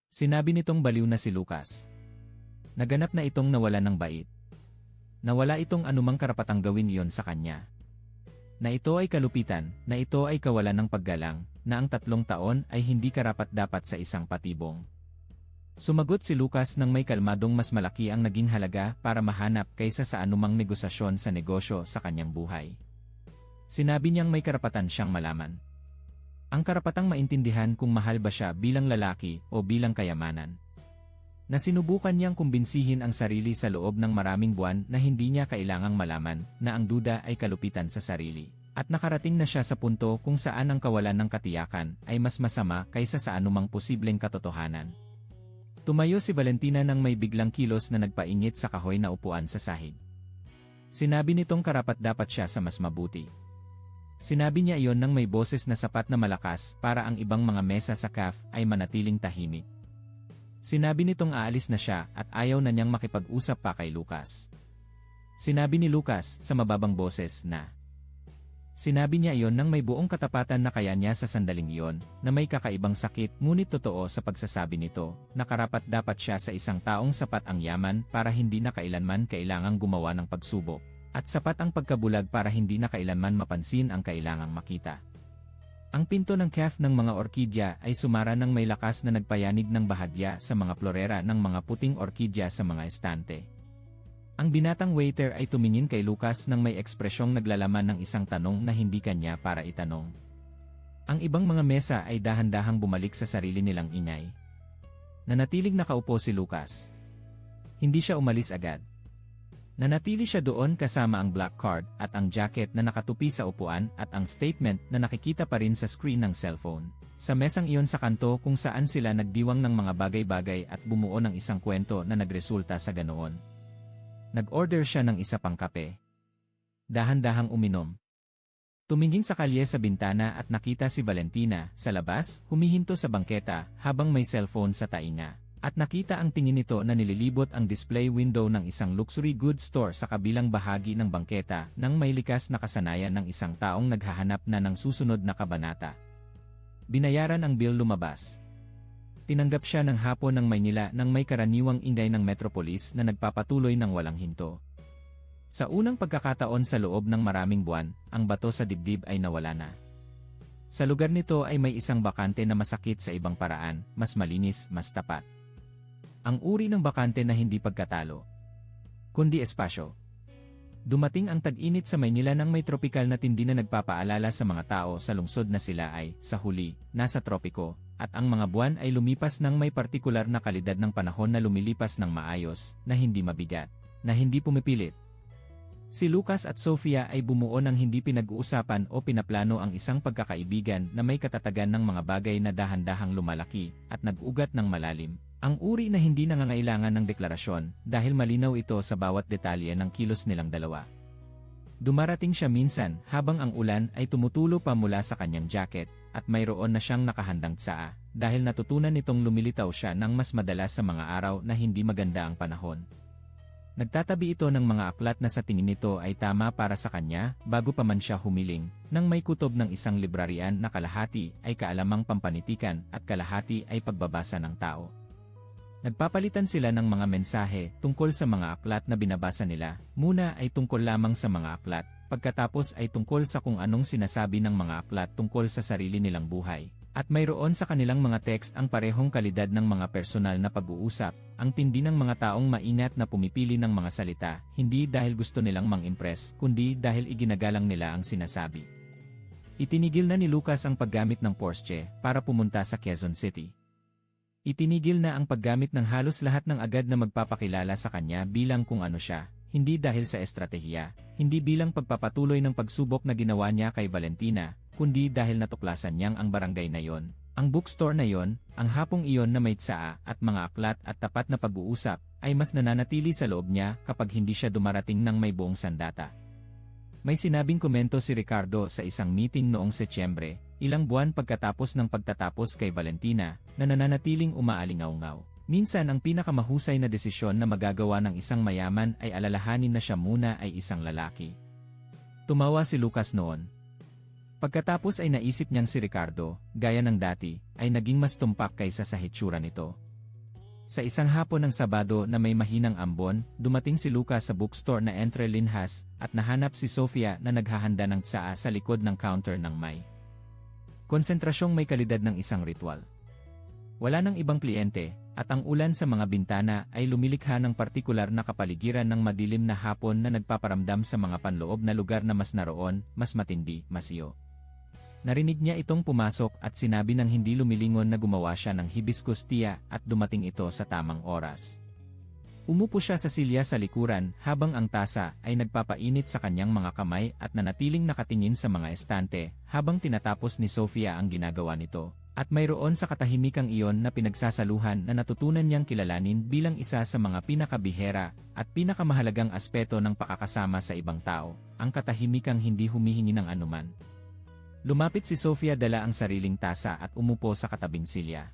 Sinabi nitong baliw na si Lucas. Naganap na itong nawalan ng bait. Nawala itong anumang karapatang gawin iyon sa kanya. Na ito ay kalupitan, na ito ay kawalan ng paggalang, na ang 3 taon ay hindi karapat-dapat sa isang patibong. Sumagot si Lucas nang may kalmadong mas malaki ang naging halaga para mahanap kaysa sa anumang negosasyon sa negosyo sa kanyang buhay. Sinabi niyang may karapatan siyang malaman. Ang karapatang maintindihan kung mahal ba siya bilang lalaki o bilang kayamanan. na sinubukan niyang kumbinsihin ang sarili sa loob ng maraming buwan na hindi niya kailangang malaman na ang duda ay kalupitan sa sarili. At nakarating na siya sa punto kung saan ang kawalan ng katiyakan ay mas masama kaysa sa anumang posibleng katotohanan. Tumayo si Valentina nang may biglang kilos na nagpainit sa kahoy na upuan sa sahig. Sinabi nitong karapat-dapat siya sa mas mabuti. Sinabi niya iyon nang may boses na sapat na malakas para ang ibang mga mesa sa cafe ay manatiling tahimik. Sinabi nitong aalis na siya at ayaw na niyang makipag-usap pa kay Lucas. Sinabi ni Lucas sa mababang boses na sinabi niya iyon nang may buong katapatan na kaya niya sa sandaling iyon na may kakaibang sakit ngunit totoo sa pagsasabi nito na karapat-dapat siya sa isang taong sapat ang yaman para hindi na kailanman kailangang gumawa ng pagsubok at sapat ang pagkabulag para hindi na kailanman mapansin ang kailangang makita. Ang pinto ng cafe ng mga orkidya ay sumara ng may lakas na nagpayanig ng bahagya sa mga florera ng mga puting orkidya sa mga estante. Ang binatang waiter ay tumingin kay Lucas nang may ekspresyong naglalaman ng isang tanong na hindi kanya para itanong. Ang ibang mga mesa ay dahan-dahang bumalik sa sarili nilang ingay. Nanatiling nakaupo si Lucas. Hindi siya umalis agad. Nanatili siya doon kasama ang black card at ang jacket na nakatupi sa upuan at ang statement na nakikita pa rin sa screen ng cellphone. Sa mesang iyon sa kanto kung saan sila nagdiwang ng mga bagay-bagay at bumuo ng isang kwento na nagresulta sa ganoon. Nag-order siya ng isa pang kape. Dahan-dahang uminom. Tumingin sa kalye sa bintana at nakita si Valentina sa labas, humihinto sa bangketa habang may cellphone sa tainga. At nakita ang tingin nito na nililibot ang display window ng isang luxury goods store sa kabilang bahagi ng bangketa nang may likas na kasanayan ng isang taong naghahanap na ng susunod na kabanata. Binayaran ang bill lumabas. Tinanggap siya ng hapon ng Maynila nang may karaniwang ingay ng Metropolis na nagpapatuloy ng walang hinto. Sa unang pagkakataon sa loob ng maraming buwan, ang bato sa dibdib ay nawala na. Sa lugar nito ay may isang bakante na masakit sa ibang paraan, mas malinis, mas tapat. Ang uri ng bakante na hindi pagkatalo, kundi espasyo. Dumating ang tag-init sa Maynila nang may tropikal na tindi na nagpapaalala sa mga tao sa lungsod na sila ay, sa huli, nasa tropiko, at ang mga buwan ay lumipas ng may partikular na kalidad ng panahon na lumilipas ng maayos, na hindi mabigat, na hindi pumipilit. Si Lucas at Sofia ay bumuo ng hindi pinag-uusapan o pinaplano ang isang pagkakaibigan na may katatagan ng mga bagay na dahan-dahang lumalaki at nag-ugat ng malalim. Ang uri na hindi nangangailangan ng deklarasyon dahil malinaw ito sa bawat detalye ng kilos nilang dalawa. Dumarating siya minsan habang ang ulan ay tumutulo pa mula sa kanyang jacket at mayroon na siyang nakahandang tsaa dahil natutunan nitong lumilitaw siya ng mas madalas sa mga araw na hindi maganda ang panahon. Nagtatabi ito ng mga aklat na sa tingin nito ay tama para sa kanya bago pa man siya humiling, nang may kutob ng isang librarian na kalahati ay kaalamang pampanitikan at kalahati ay pagbabasa ng tao. Nagpapalitan sila ng mga mensahe tungkol sa mga aklat na binabasa nila, muna ay tungkol lamang sa mga aklat, pagkatapos ay tungkol sa kung anong sinasabi ng mga aklat tungkol sa sarili nilang buhay. At mayroon sa kanilang mga text ang parehong kalidad ng mga personal na pag-uusap, ang tindi ng mga taong maingat na pumipili ng mga salita, hindi dahil gusto nilang mang-impress, kundi dahil iginagalang nila ang sinasabi. Itinigil na ni Lucas ang paggamit ng Porsche para pumunta sa Quezon City. Itinigil na ang paggamit ng halos lahat ng agad na magpapakilala sa kanya bilang kung ano siya, hindi dahil sa estratehiya, hindi bilang pagpapatuloy ng pagsubok na ginawa niya kay Valentina, kundi dahil natuklasan niyang ang barangay na yon, ang bookstore na yon, ang hapong iyon na may tsaa at mga aklat at tapat na pag-uusap, ay mas nananatili sa loob niya kapag hindi siya dumarating ng may buong sandata. May sinabing komento si Ricardo sa isang meeting noong Setyembre, ilang buwan pagkatapos ng pagtatapos kay Valentina, na nananatiling umaalingaw-ngaw. Minsan ang pinakamahusay na desisyon na magagawa ng isang mayaman ay alalahanin na siya muna ay isang lalaki. Tumawa si Lucas noon. Pagkatapos ay naisip niyang si Ricardo, gaya ng dati, ay naging mas tumpak kaysa sa hitsura nito. Sa isang hapon ng Sabado na may mahinang ambon, dumating si Lucas sa bookstore na Entre Linhas at nahanap si Sofia na naghahanda ng tsaa sa likod ng counter ng may konsentrasyong may kalidad ng isang ritual. Wala nang ibang kliyente, at ang ulan sa mga bintana ay lumilikha ng partikular na kapaligiran ng madilim na hapon na nagpaparamdam sa mga panloob na lugar na mas naroon, mas matindi, mas iyo. Narinig niya itong pumasok at sinabi ng hindi lumilingon na gumawa siya ng hibiscus tea at dumating ito sa tamang oras. Umupo siya sa silya sa likuran habang ang tasa ay nagpapainit sa kanyang mga kamay at nanatiling nakatingin sa mga estante habang tinatapos ni Sofia ang ginagawa nito. At mayroon sa katahimikang iyon na pinagsasaluhan na natutunan niyang kilalanin bilang isa sa mga pinakabihera at pinakamahalagang aspeto ng pakakasama sa ibang tao, ang katahimikang hindi humihingi ng anuman. Lumapit si Sofia, dala ang sariling tasa at umupo sa katabing silya.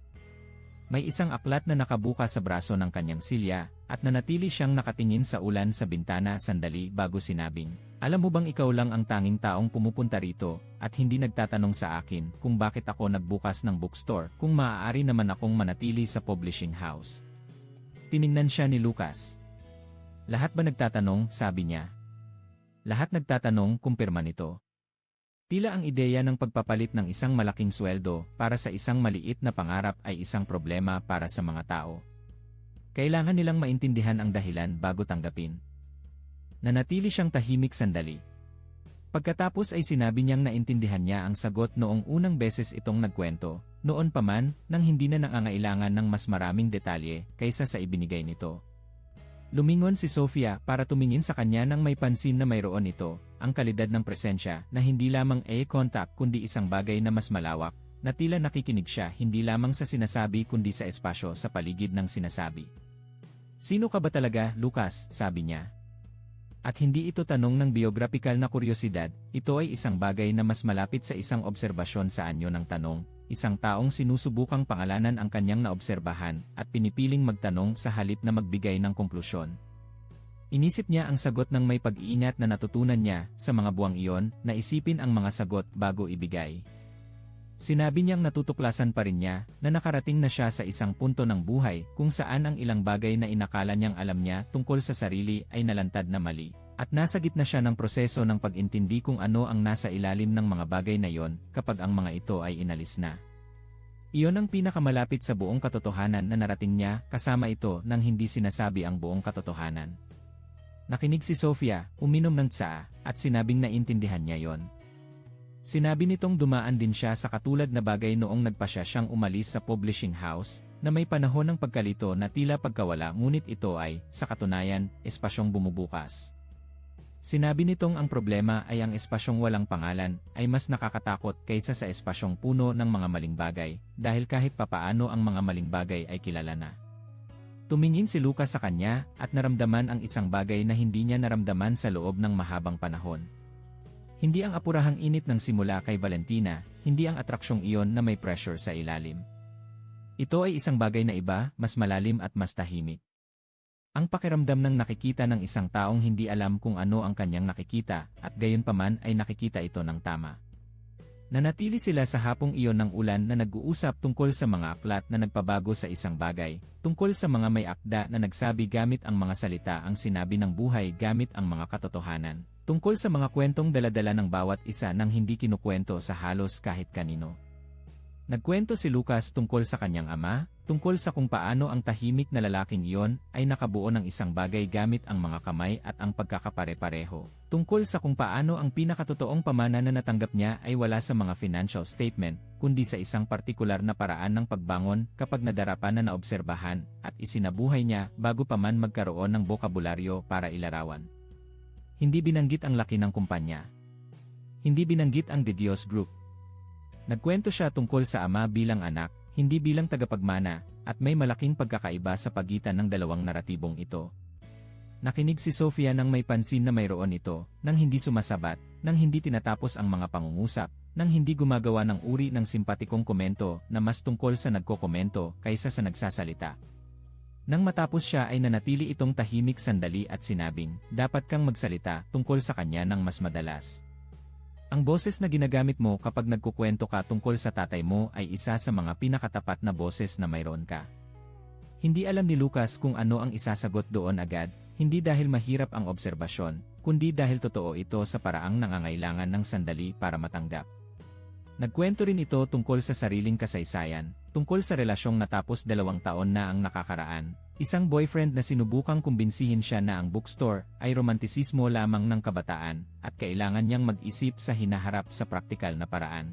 May isang aklat na nakabuka sa braso ng kanyang silya, at nanatili siyang nakatingin sa ulan sa bintana sandali bago sinabing, "Alam mo bang ikaw lang ang tanging taong pumupunta rito, at hindi nagtatanong sa akin kung bakit ako nagbukas ng bookstore kung maaari naman akong manatili sa publishing house?" Tiningnan siya ni Lucas. "Lahat ba nagtatanong?" sabi niya. "Lahat nagtatanong," kumpirma nito. Tila ang ideya ng pagpapalit ng isang malaking sweldo para sa isang maliit na pangarap ay isang problema para sa mga tao. Kailangan nilang maintindihan ang dahilan bago tanggapin. Nanatili siyang tahimik sandali. Pagkatapos ay sinabi niyang naintindihan niya ang sagot noong unang beses itong nagkwento, noon pa man nang hindi na nangangailangan ng mas maraming detalye kaysa sa ibinigay nito. Lumingon si Sofia para tumingin sa kanya nang may pansin na mayroon ito, ang kalidad ng presensya na hindi lamang eye contact kundi isang bagay na mas malawak, na tila nakikinig siya hindi lamang sa sinasabi kundi sa espasyo sa paligid ng sinasabi. "Sino ka ba talaga, Lucas?" sabi niya. At hindi ito tanong ng biographical na kuryosidad, ito ay isang bagay na mas malapit sa isang obserbasyon sa anyo ng tanong, isang taong sinusubukang pangalanan ang kanyang naobserbahan at pinipiling magtanong sa halip na magbigay ng konklusyon. Inisip niya ang sagot ng may pag-iingat na natutunan niya sa mga buwang iyon na isipin ang mga sagot bago ibigay. Sinabi niyang natutuklasan pa rin niya na nakarating na siya sa isang punto ng buhay kung saan ang ilang bagay na inakala niyang alam niya tungkol sa sarili ay nalantad na mali. At nasa gitna siya ng proseso ng pag-intindi kung ano ang nasa ilalim ng mga bagay na iyon kapag ang mga ito ay inalis na. Iyon ang pinakamalapit sa buong katotohanan na narating niya, kasama ito nang hindi sinasabi ang buong katotohanan. Nakinig si Sofia, uminom ng tsaa, at sinabing naintindihan niya yon. Sinabi nitong dumaan din siya sa katulad na bagay noong nagpasya siyang umalis sa publishing house, na may panahon ng pagkalito na tila pagkawala, ngunit ito ay, sa katunayan, espasyong bumubukas. Sinabi nitong ang problema ay ang espasyong walang pangalan ay mas nakakatakot kaysa sa espasyong puno ng mga maling bagay, dahil kahit papaano ang mga maling bagay ay kilala na. Tumingin si Lucas sa kanya at naramdaman ang isang bagay na hindi niya naramdaman sa loob ng mahabang panahon. Hindi ang apurahang init ng simula kay Valentina, hindi ang atraksyong iyon na may pressure sa ilalim. Ito ay isang bagay na iba, mas malalim at mas tahimik. Ang pakiramdam ng nakikita ng isang taong hindi alam kung ano ang kanyang nakikita, at gayunpaman ay nakikita ito ng tama. Nanatili sila sa hapong iyon ng ulan na nag-uusap tungkol sa mga aklat na nagpabago sa isang bagay, tungkol sa mga may akda na nagsabi gamit ang mga salita ang sinabi ng buhay gamit ang mga katotohanan, tungkol sa mga kwentong daladala ng bawat isa nang hindi kinukwento sa halos kahit kanino. Nagkwento si Lucas tungkol sa kanyang ama, tungkol sa kung paano ang tahimik na lalaking iyon ay nakabuo ng isang bagay gamit ang mga kamay at ang pagkakapare-pareho. Tungkol sa kung paano ang pinakatotoong pamana na natanggap niya ay wala sa mga financial statement, kundi sa isang partikular na paraan ng pagbangon kapag nadarapan na naobserbahan at isinabuhay niya bago pa man magkaroon ng bokabularyo para ilarawan. Hindi binanggit ang laki ng kumpanya. Hindi binanggit ang De Dios Group. Nagkwento siya tungkol sa ama bilang anak, hindi bilang tagapagmana, at may malaking pagkakaiba sa pagitan ng dalawang naratibong ito. Nakinig si Sofia nang may pansin na mayroon ito, nang hindi sumasabat, nang hindi tinatapos ang mga pangungusap, nang hindi gumagawa ng uri ng simpatikong komento na mas tungkol sa nagkokomento kaysa sa nagsasalita. Nang matapos siya ay nanatili itong tahimik sandali at sinabing, "Dapat kang magsalita tungkol sa kanya ng mas madalas. Ang boses na ginagamit mo kapag nagkukwento ka tungkol sa tatay mo ay isa sa mga pinakatapat na boses na mayroon ka." Hindi alam ni Lucas kung ano ang isasagot doon agad, hindi dahil mahirap ang obserbasyon, kundi dahil totoo ito sa paraang nangangailangan ng sandali para matanggap. Nagkwento rin ito tungkol sa sariling kasaysayan, tungkol sa relasyong natapos 2 taon na ang nakakaraan, isang boyfriend na sinubukang kumbinsihin siya na ang bookstore ay romantisismo lamang ng kabataan, at kailangan niyang mag-isip sa hinaharap sa praktikal na paraan.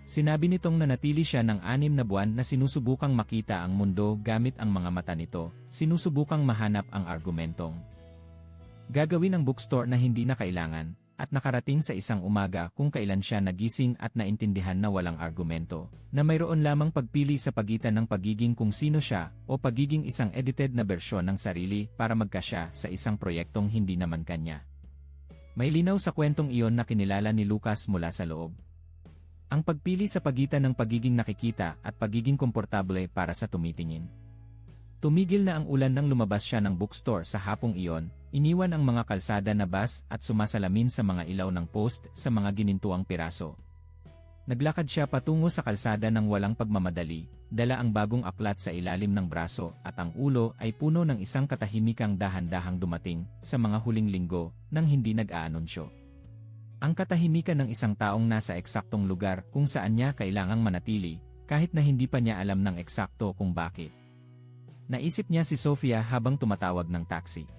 Sinabi nitong nanatili siya ng 6 na buwan na sinusubukang makita ang mundo gamit ang mga mata nito, sinusubukang mahanap ang argumentong gagawin ng bookstore na hindi na kailangan, at nakarating sa isang umaga kung kailan siya nagising at naintindihan na walang argumento, na mayroon lamang pagpili sa pagitan ng pagiging kung sino siya o pagiging isang edited na bersyon ng sarili para magkasya sa isang proyektong hindi naman kanya. May linaw sa kwentong iyon na kinilala ni Lucas mula sa loob. Ang pagpili sa pagitan ng pagiging nakikita at pagiging komportable para sa tumitingin. Tumigil na ang ulan nang lumabas siya ng bookstore sa hapong iyon, iniwan ang mga kalsada na bus at sumasalamin sa mga ilaw ng post sa mga ginintuang piraso. Naglakad siya patungo sa kalsada ng walang pagmamadali, dala ang bagong aklat sa ilalim ng braso at ang ulo ay puno ng isang katahimikang dahan-dahang dumating sa mga huling linggo nang hindi nag-aanunsyo. Ang katahimikan ng isang taong nasa eksaktong lugar kung saan niya kailangang manatili, kahit na hindi pa niya alam ng eksakto kung bakit. Naisip niya si Sofia habang tumatawag ng taxi.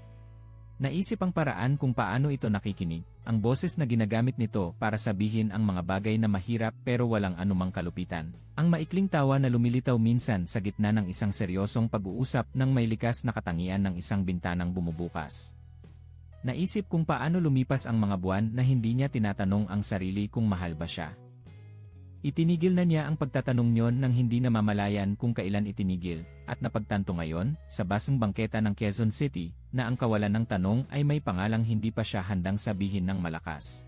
Naisip ang paraan kung paano ito nakikinig, ang boses na ginagamit nito para sabihin ang mga bagay na mahirap pero walang anumang kalupitan. Ang maikling tawa na lumilitaw minsan sa gitna ng isang seryosong pag-uusap ng may likas na katangian ng isang bintanang bumubukas. Naisip kung paano lumipas ang mga buwan na hindi niya tinatanong ang sarili kung mahal ba siya. Itinigil na niya ang pagtatanong niyon nang hindi na mamalayan kung kailan itinigil, at napagtanto ngayon, sa basang bangketa ng Quezon City, na ang kawalan ng tanong ay may pangalang hindi pa siya handang sabihin ng malakas.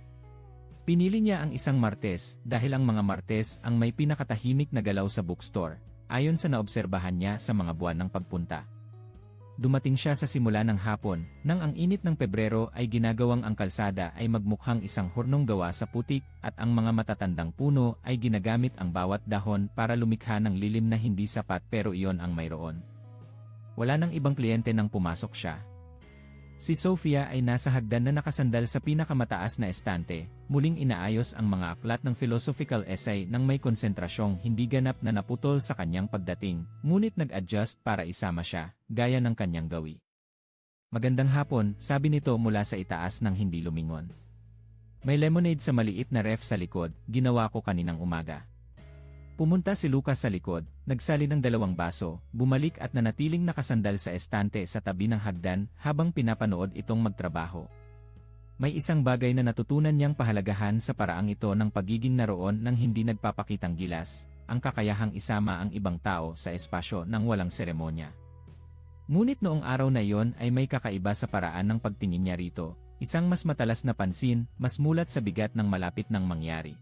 Pinili niya ang isang Martes dahil ang mga Martes ang may pinakatahimik na galaw sa bookstore, ayon sa naobserbahan niya sa mga buwan ng pagpunta. Dumating siya sa simula ng hapon, nang ang init ng Pebrero ay ginagawang ang kalsada ay magmukhang isang hurnong gawa sa putik at ang mga matatandang puno ay ginagamit ang bawat dahon para lumikha ng lilim na hindi sapat pero iyon ang mayroon. Wala nang ibang kliyente nang pumasok siya. Si Sofia ay nasa hagdan na nakasandal sa pinakamataas na estante, muling inaayos ang mga aklat ng philosophical essay nang may konsentrasyong hindi ganap na naputol sa kanyang pagdating, ngunit nag-adjust para isama siya, gaya ng kanyang gawi. Magandang hapon, sabi nito mula sa itaas ng hindi lumingon. May lemonade sa maliit na ref sa likod, ginawa ko kaninang umaga. Pumunta si Lucas sa likod, nagsali ng 2 baso, bumalik at nanatiling nakasandal sa estante sa tabi ng hagdan habang pinapanood itong magtrabaho. May isang bagay na natutunan niyang pahalagahan sa paraang ito ng pagiging naroon ng hindi nagpapakitang gilas, ang kakayahang isama ang ibang tao sa espasyo ng walang seremonya. Ngunit noong araw na iyon ay may kakaiba sa paraan ng pagtingin niya rito, isang mas matalas na pansin, mas mulat sa bigat ng malapit nang mangyari.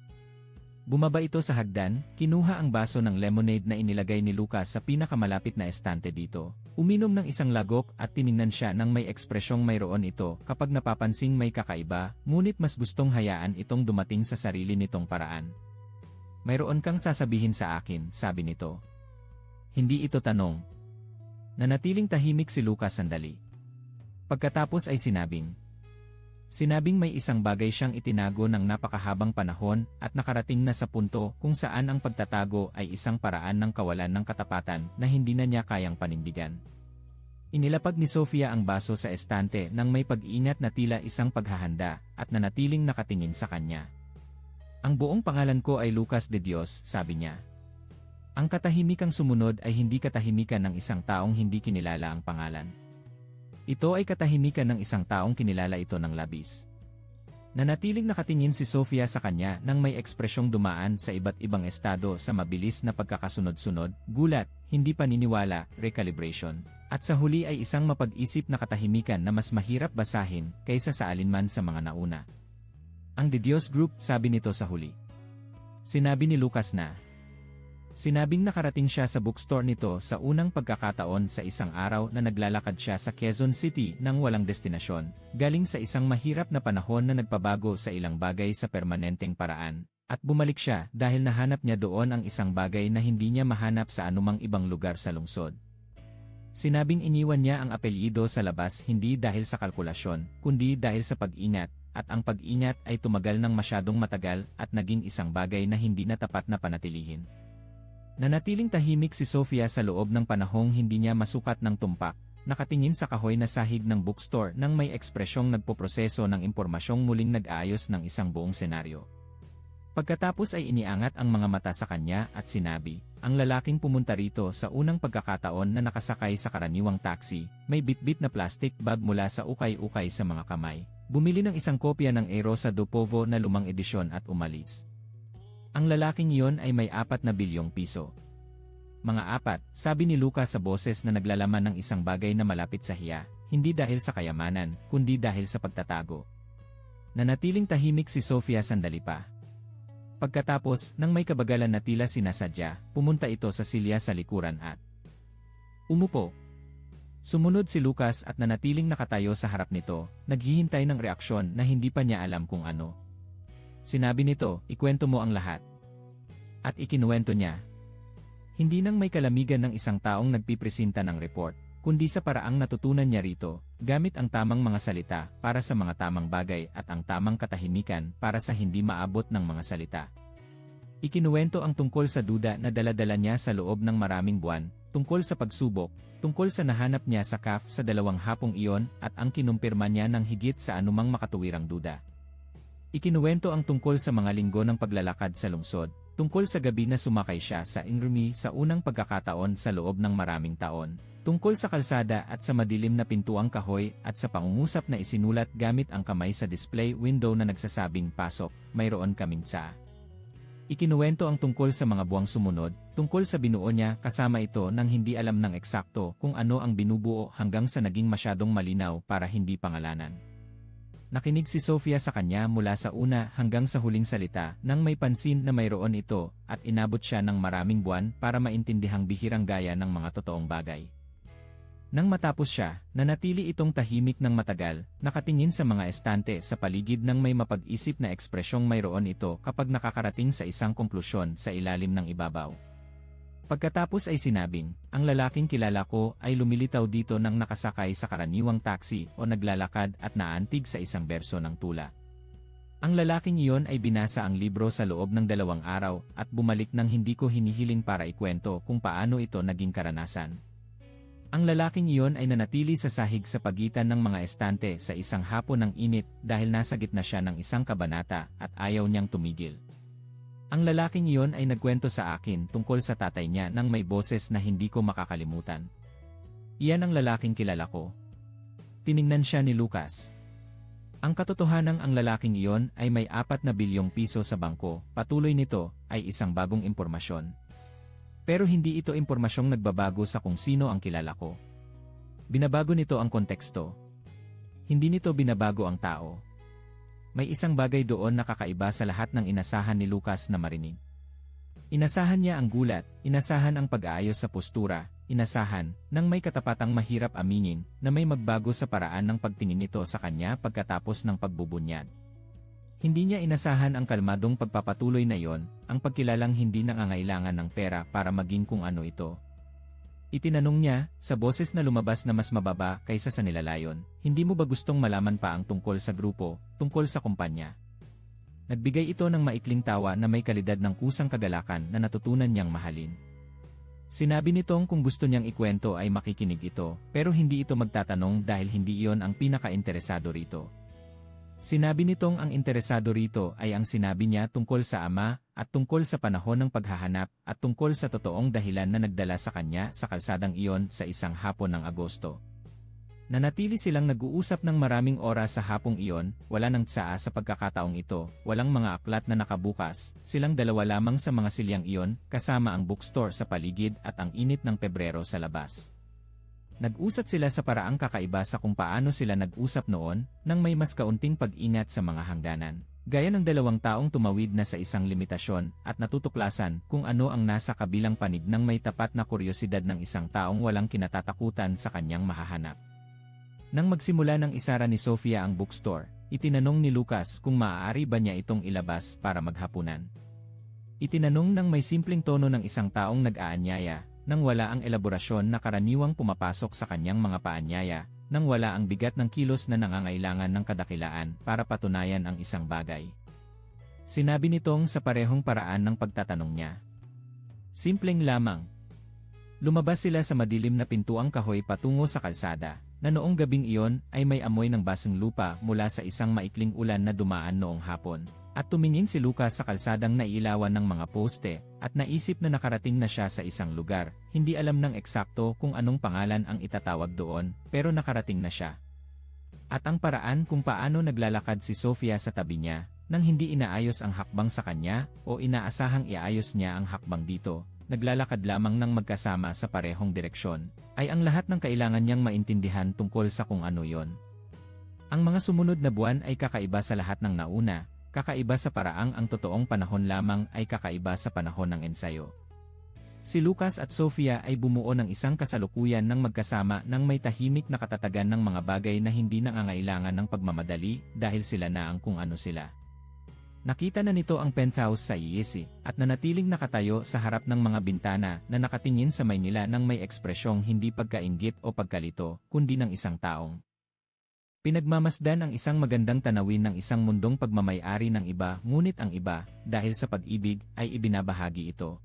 Bumaba ito sa hagdan, kinuha ang baso ng lemonade na inilagay ni Lucas sa pinakamalapit na estante dito, uminom ng isang lagok at tiningnan siya nang may ekspresyong mayroon ito kapag napapansing may kakaiba, ngunit mas gustong hayaan itong dumating sa sarili nitong paraan. Mayroon kang sasabihin sa akin, sabi nito. Hindi ito tanong. Nanatiling tahimik si Lucas sandali. Pagkatapos ay Sinabing may isang bagay siyang itinago ng napakahabang panahon at nakarating na sa punto kung saan ang pagtatago ay isang paraan ng kawalan ng katapatan na hindi na niya kayang panindigan. Inilapag ni Sofia ang baso sa estante nang may pag-iingat na tila isang paghahanda at nanatiling nakatingin sa kanya. Ang buong pangalan ko ay Lucas de Dios, sabi niya. Ang katahimikang sumunod ay hindi katahimikan ng isang taong hindi kinilala ang pangalan. Ito ay katahimikan ng isang taong kinilala ito ng labis. Nanatiling nakatingin si Sofia sa kanya nang may ekspresyong dumaan sa iba't ibang estado sa mabilis na pagkakasunod-sunod, gulat, hindi paniniwala, recalibration, at sa huli ay isang mapag-isip na katahimikan na mas mahirap basahin kaysa sa alinman sa mga nauna. Ang De Dios Group, sabi nito sa huli. Sinabi ni Lucas na, sinabing nakarating siya sa bookstore nito sa unang pagkakataon sa isang araw na naglalakad siya sa Quezon City nang walang destinasyon, galing sa isang mahirap na panahon na nagpabago sa ilang bagay sa permanenteng paraan, at bumalik siya dahil nahanap niya doon ang isang bagay na hindi niya mahanap sa anumang ibang lugar sa lungsod. Sinabing iniwan niya ang apelyido sa labas hindi dahil sa kalkulasyon, kundi dahil sa pag-ingat, at ang pag-ingat ay tumagal ng masyadong matagal at naging isang bagay na hindi na tapat na panatilihin. Nanatiling tahimik si Sofia sa loob ng panahong hindi niya masukat ng tumpak, nakatingin sa kahoy na sahig ng bookstore nang may ekspresyong nagpoproseso ng impormasyong muling nag-aayos ng isang buong senaryo. Pagkatapos ay iniangat ang mga mata sa kanya at sinabi, ang lalaking pumunta rito sa unang pagkakataon na nakasakay sa karaniwang taxi, may bitbit na plastic bag mula sa ukay-ukay sa mga kamay. Bumili ng isang kopya ng Erosa do Povo na lumang edisyon at umalis. Ang lalaking iyon ay may 4 na bilyong piso. Mga 4, sabi ni Lucas sa boses na naglalaman ng isang bagay na malapit sa hiya, hindi dahil sa kayamanan, kundi dahil sa pagtatago. Nanatiling tahimik si Sofia sandali pa. Pagkatapos, nang may kabagalan na tila sinasadya, pumunta ito sa silya sa likuran at umupo. Sumunod si Lucas at nanatiling nakatayo sa harap nito, naghihintay ng reaksyon na hindi pa niya alam kung ano. Sinabi nito, ikwento mo ang lahat. At ikinuwento niya. Hindi nang may kalamigan ng isang taong nagpipresenta ng report, kundi sa paraang natutunan niya rito, gamit ang tamang mga salita para sa mga tamang bagay at ang tamang katahimikan para sa hindi maabot ng mga salita. Ikinuwento ang tungkol sa duda na dala-dala niya sa loob ng maraming buwan, tungkol sa pagsubok, tungkol sa nahanap niya sa CAF sa 2 hapong iyon at ang kinumpirma niya ng higit sa anumang makatuwirang duda. Ikinuwento ang tungkol sa mga linggo ng paglalakad sa lungsod, tungkol sa gabi na sumakay siya sa Inrumi sa unang pagkakataon sa loob ng maraming taon, tungkol sa kalsada at sa madilim na pintuang kahoy at sa pangungusap na isinulat gamit ang kamay sa display window na nagsasabing pasok, mayroon kaming sa. Ikinuwento ang tungkol sa mga buwang sumunod, tungkol sa binuo niya kasama ito nang hindi alam ng eksakto kung ano ang binubuo hanggang sa naging masyadong malinaw para hindi pangalanan. Nakinig si Sofia sa kanya mula sa una hanggang sa huling salita nang may pansin na mayroon ito at inabot siya ng maraming buwan para maintindihang bihirang gaya ng mga totoong bagay. Nang matapos siya, nanatili itong tahimik ng matagal, nakatingin sa mga estante sa paligid nang may mapag-isip na ekspresyong mayroon ito kapag nakakarating sa isang konklusyon sa ilalim ng ibabaw. Pagkatapos ay sinabing, ang lalaking kilala ko ay lumilitaw dito nang nakasakay sa karaniwang taxi o naglalakad at naantig sa isang berso ng tula. Ang lalaking iyon ay binasa ang libro sa loob ng 2 araw at bumalik nang hindi ko hinihiling para ikwento kung paano ito naging karanasan. Ang lalaking iyon ay nanatili sa sahig sa pagitan ng mga estante sa isang hapon ng init dahil nasa gitna siya ng isang kabanata at ayaw niyang tumigil. Ang lalaking iyon ay nagkwento sa akin tungkol sa tatay niya nang may boses na hindi ko makakalimutan. Iyan ang lalaking kilala ko. Tiningnan siya ni Lucas. Ang katotohanang ang lalaking iyon ay may 4 na bilyong piso sa bangko, patuloy nito, ay isang bagong impormasyon. Pero hindi ito impormasyong nagbabago sa kung sino ang kilala ko. Binabago nito ang konteksto. Hindi nito binabago ang tao. May isang bagay doon na kakaiba sa lahat ng inasahan ni Lucas na marinig. Inasahan niya ang gulat, inasahan ang pag-aayos sa postura, inasahan, nang may katapatang mahirap aminin, na may magbago sa paraan ng pagtingin nito sa kanya pagkatapos ng pagbubunyad. Hindi niya inasahan ang kalmadong pagpapatuloy na iyon, ang pagkilalang hindi nangangailangan ng pera para maging kung ano ito. Itinanong niya, sa boses na lumabas na mas mababa kaysa sa nilalayon, hindi mo ba gustong malaman pa ang tungkol sa grupo, tungkol sa kumpanya? Nagbigay ito ng maikling tawa na may kalidad ng kusang kagalakan na natutunan niyang mahalin. Sinabi nitong kung gusto niyang ikwento ay makikinig ito, pero hindi ito magtatanong dahil hindi iyon ang pinaka-interesado rito. Sinabi nitong ang interesado rito ay ang sinabi niya tungkol sa ama, at tungkol sa panahon ng paghahanap, at tungkol sa totoong dahilan na nagdala sa kanya sa kalsadang iyon sa isang hapon ng Agosto. Nanatili silang nag-uusap ng maraming oras sa hapong iyon, wala nang tsaa sa pagkakataong ito, walang mga aklat na nakabukas, silang dalawa lamang sa mga silyang iyon, kasama ang bookstore sa paligid at ang init ng Pebrero sa labas. Nag-usap sila sa paraang kakaiba sa kung paano sila nag-usap noon, nang may mas kaunting pag-ingat sa mga hangganan. Gaya ng 2 taong tumawid na sa isang limitasyon at natutuklasan kung ano ang nasa kabilang panig ng may tapat na kuryosidad ng isang taong walang kinatatakutan sa kanyang mahahanap. Nang magsimula ng isara ni Sofia ang bookstore, itinanong ni Lucas kung maaari ba niya itong ilabas para maghapunan. Itinanong ng may simpleng tono ng isang taong nag-aanyaya, nang wala ang elaborasyon na karaniwang pumapasok sa kanyang mga paanyaya, nang wala ang bigat ng kilos na nangangailangan ng kadakilaan para patunayan ang isang bagay. Sinabi nitong sa parehong paraan ng pagtatanong niya. Simpleng lamang. Lumabas sila sa madilim na pintuang kahoy patungo sa kalsada, na noong gabing iyon ay may amoy ng basang lupa mula sa isang maikling ulan na dumaan noong hapon. At tumingin si Lucas sa kalsadang nailawan ng mga poste, at naisip na nakarating na siya sa isang lugar. Hindi alam ng eksakto kung anong pangalan ang itatawag doon, pero nakarating na siya. At ang paraan kung paano naglalakad si Sofia sa tabi niya, nang hindi inaayos ang hakbang sa kanya, o inaasahang iayos niya ang hakbang dito, naglalakad lamang ng magkasama sa parehong direksyon, ay ang lahat ng kailangan niyang maintindihan tungkol sa kung ano yon. Ang mga sumunod na buwan ay kakaiba sa lahat ng nauna, kakaiba sa paraang ang totoong panahon lamang ay kakaiba sa panahon ng ensayo. Si Lucas at Sofia ay bumuo ng isang kasalukuyan ng magkasama nang may tahimik na katatagan ng mga bagay na hindi nangangailangan ng pagmamadali dahil sila na ang kung ano sila. Nakita na nito ang penthouse sa Iesi at nanatiling nakatayo sa harap ng mga bintana na nakatingin sa Maynila nang may ekspresyong hindi pagkainggit o pagkalito, kundi ng isang taong pinagmamasdan ang isang magandang tanawin ng isang mundong pagmamay-ari ng iba, ngunit ang iba, dahil sa pag-ibig, ay ibinabahagi ito.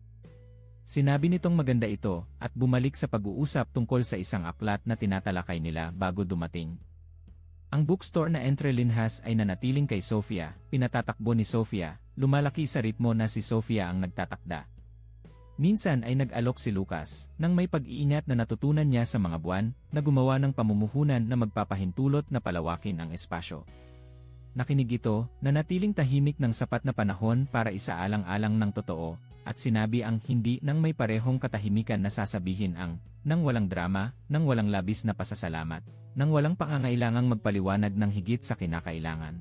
Sinabi nitong maganda ito, at bumalik sa pag-uusap tungkol sa isang aklat na tinatalakay nila bago dumating. Ang bookstore na entrelinhas ay nanatiling kay Sofia, pinatatakbo ni Sofia, lumalaki sa ritmo na si Sofia ang nagtatakda. Minsan ay nag-alok si Lucas, nang may pag-iingat na natutunan niya sa mga buwan, na gumawa ng pamumuhunan na magpapahintulot na palawakin ang espasyo. Nakinig ito, nanatiling tahimik ng sapat na panahon para isaalang-alang ng totoo, at sinabi ang hindi nang may parehong katahimikan na sasabihin ang, nang walang drama, nang walang labis na pasasalamat, nang walang pangangailangang magpaliwanag ng higit sa kinakailangan.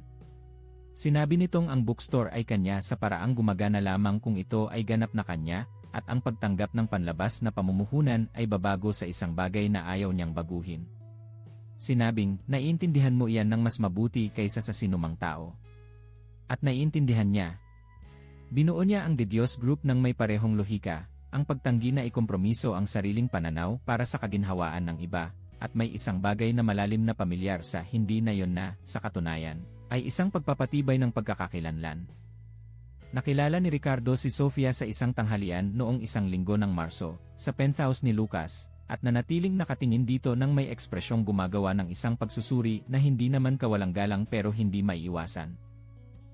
Sinabi nitong ang bookstore ay kanya sa paraang gumagana lamang kung ito ay ganap na kanya, at ang pagtanggap ng panlabas na pamumuhunan ay babago sa isang bagay na ayaw niyang baguhin. Sinabing, naiintindihan mo iyan ng mas mabuti kaysa sa sinumang tao. At naiintindihan niya. Binuo niya ang De Dios Group ng may parehong lohika, ang pagtanggi na ikompromiso ang sariling pananaw para sa kaginhawaan ng iba, at may isang bagay na malalim na pamilyar sa hindi na yon na, sa katunayan, ay isang pagpapatibay ng pagkakakilanlan. Nakilala ni Ricardo si Sofia sa isang tanghalian noong 1 linggo ng Marso, sa penthouse ni Lucas, at nanatiling nakatingin dito nang may ekspresyong gumagawa ng isang pagsusuri na hindi naman kawalang galang pero hindi maiiwasan.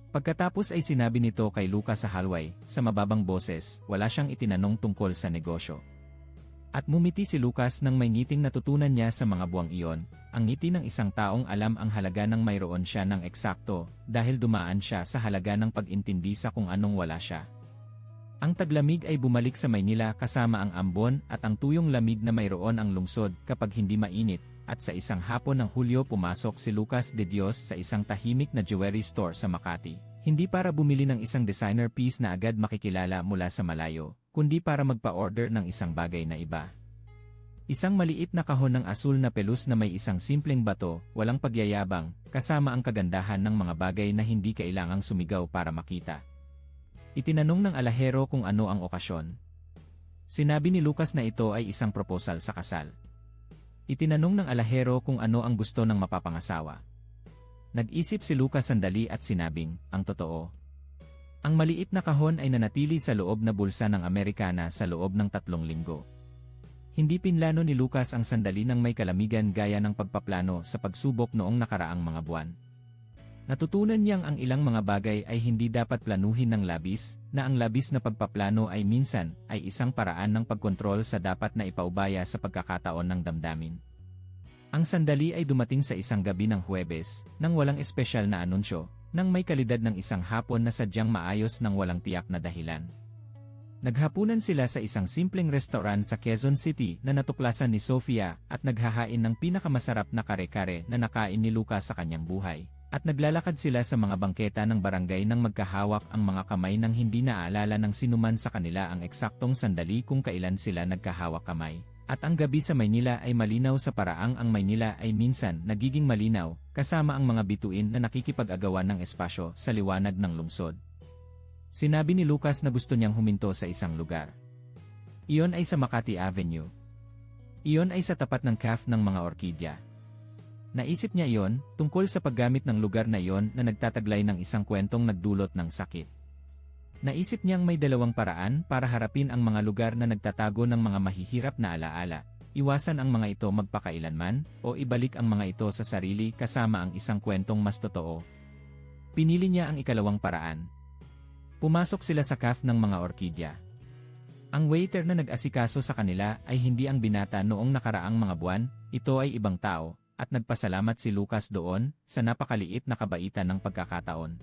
Pagkatapos ay sinabi nito kay Lucas sa hallway, sa mababang boses, wala siyang itinanong tungkol sa negosyo. At mumiti si Lucas nang may ngiting natutunan niya sa mga buwang iyon, ang ngiti ng isang taong alam ang halaga ng mayroon siya ng eksakto, dahil dumaan siya sa halaga ng pag-intindi sa kung anong wala siya. Ang taglamig ay bumalik sa Maynila kasama ang ambon at ang tuyong lamig na mayroon ang lungsod kapag hindi mainit, at sa isang hapon ng Hulyo pumasok si Lucas de Dios sa isang tahimik na jewelry store sa Makati, hindi para bumili ng isang designer piece na agad makikilala mula sa malayo, kundi para magpa-order ng isang bagay na iba. Isang maliit na kahon ng asul na pelus na may isang simpleng bato, walang pagyayabang, kasama ang kagandahan ng mga bagay na hindi kailangang sumigaw para makita. Itinanong ng alahero kung ano ang okasyon. Sinabi ni Lucas na ito ay isang proposal sa kasal. Itinanong ng alahero kung ano ang gusto ng mapapangasawa. Nag-isip si Lucas sandali at sinabing, ang totoo. Ang maliit na kahon ay nanatili sa loob na bulsa ng Amerikana sa loob ng 3 linggo. Hindi pinlano ni Lucas ang sandali ng may kalamigan gaya ng pagpaplano sa pagsubok noong nakaraang mga buwan. Natutunan niyang ang ilang mga bagay ay hindi dapat planuhin ng labis, na ang labis na pagpaplano ay minsan ay isang paraan ng pagkontrol sa dapat na ipaubaya sa pagkakataon ng damdamin. Ang sandali ay dumating sa isang gabi ng Huwebes, nang walang espesyal na anunsyo, nang may kalidad ng isang hapon na sadyang maayos ng walang tiyak na dahilan. Naghapunan sila sa isang simpleng restaurant sa Quezon City na natuklasan ni Sofia at naghahain ng pinakamasarap na kare-kare na nakain ni Lucas sa kanyang buhay. At naglalakad sila sa mga bangketa ng barangay nang magkahawak ang mga kamay nang hindi naaalala ng sinuman sa kanila ang eksaktong sandali kung kailan sila nagkahawak kamay. At ang gabi sa Maynila ay malinaw sa paraang ang Maynila ay minsan nagiging malinaw, kasama ang mga bituin na nakikipag-agawan ng espasyo sa liwanag ng lungsod. Sinabi ni Lucas na gusto niyang huminto sa isang lugar. Iyon ay sa Makati Avenue. Iyon ay sa tapat ng cafe ng mga orkidya. Naisip niya iyon, tungkol sa paggamit ng lugar na iyon na nagtataglay ng isang kwentong nagdulot ng sakit. Naisip niyang may dalawang paraan para harapin ang mga lugar na nagtatago ng mga mahihirap na alaala. iwasan ang mga ito magpakailanman, o ibalik ang mga ito sa sarili kasama ang isang kwentong mas totoo. Pinili niya ang ikalawang paraan. Pumasok sila sa cafe ng mga orkidya. Ang waiter na nag-asikaso sa kanila ay hindi ang binata noong nakaraang mga buwan, ito ay ibang tao, at nagpasalamat si Lucas doon sa napakaliit na kabaitan ng pagkakataon.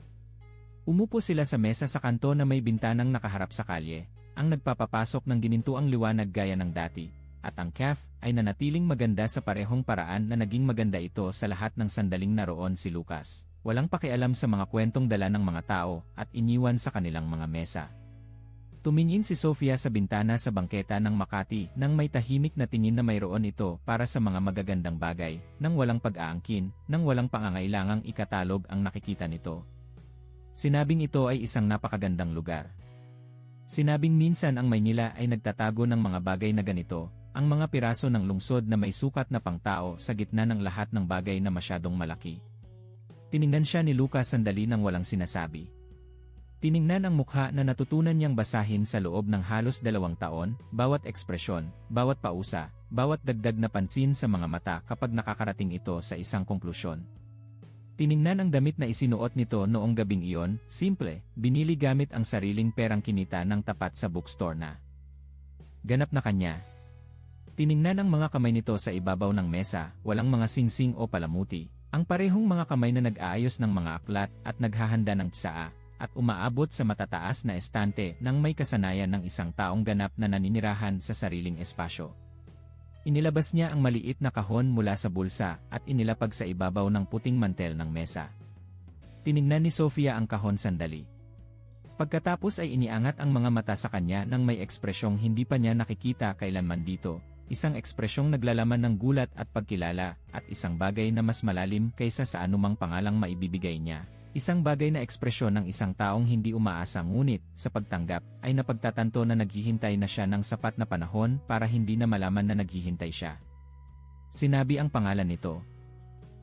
Umupo sila sa mesa sa kanto na may bintanang nakaharap sa kalye, ang nagpapapasok ng ginintuang liwanag gaya ng dati, at ang cafe ay nanatiling maganda sa parehong paraan na naging maganda ito sa lahat ng sandaling naroon si Lucas. Walang pakialam sa mga kwentong dala ng mga tao at iniwan sa kanilang mga mesa. Tumingin si Sofia sa bintana sa bangketa ng Makati nang may tahimik na tingin na mayroon ito para sa mga magagandang bagay, nang walang pag-aangkin, nang walang pangangailangang ikatalog ang nakikita nito. Sinabing ito ay isang napakagandang lugar. Sinabing minsan ang Maynila ay nagtatago ng mga bagay na ganito, ang mga piraso ng lungsod na may sukat na pangtao sa gitna ng lahat ng bagay na masyadong malaki. Tiningnan siya ni Lucas sandali nang walang sinasabi. Tiningnan ang mukha na natutunan niyang basahin sa loob ng halos 2 taon, bawat ekspresyon, bawat pausa, bawat dagdag na pansin sa mga mata kapag nakakarating ito sa isang konklusyon. Tiningnan ang damit na isinuot nito noong gabing iyon, simple, binili gamit ang sariling perang kinita ng tapat sa bookstore na ganap na kanya. Tiningnan ang mga kamay nito sa ibabaw ng mesa, walang mga singsing o palamuti, ang parehong mga kamay na nag-aayos ng mga aklat at naghahanda ng tsaa, at umaabot sa matataas na estante nang may kasanayan ng isang taong ganap na naninirahan sa sariling espasyo. Inilabas niya ang maliit na kahon mula sa bulsa at inilapag sa ibabaw ng puting mantel ng mesa. Tiningnan ni Sofia ang kahon sandali. Pagkatapos ay iniangat ang mga mata sa kanya nang may ekspresyong hindi pa niya nakikita kailanman dito, isang ekspresyong naglalaman ng gulat at pagkilala, at isang bagay na mas malalim kaysa sa anumang pangalang maibibigay niya. Isang bagay na ekspresyon ng isang taong hindi umaasa ngunit, sa pagtanggap, ay napagtatanto na naghihintay na siya ng sapat na panahon para hindi na malaman na naghihintay siya. Sinabi ang pangalan nito.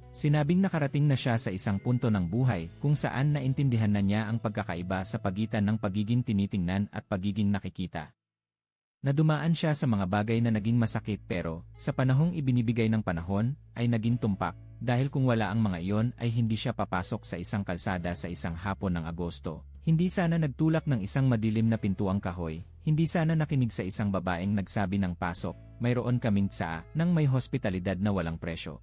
Sinabing nakarating na siya sa isang punto ng buhay kung saan naintindihan na niya ang pagkakaiba sa pagitan ng pagiging tinitingnan at pagiging nakikita. Nadumaan siya sa mga bagay na naging masakit pero, sa panahong ibinibigay ng panahon, ay naging tumpak, dahil kung wala ang mga iyon ay hindi siya papasok sa isang kalsada sa isang hapon ng Agosto. Hindi sana nagtulak ng isang madilim na pintuang kahoy, hindi sana nakinig sa isang babaeng nagsabi ng pasok, mayroon kaming tsaa, nang may hospitalidad na walang presyo.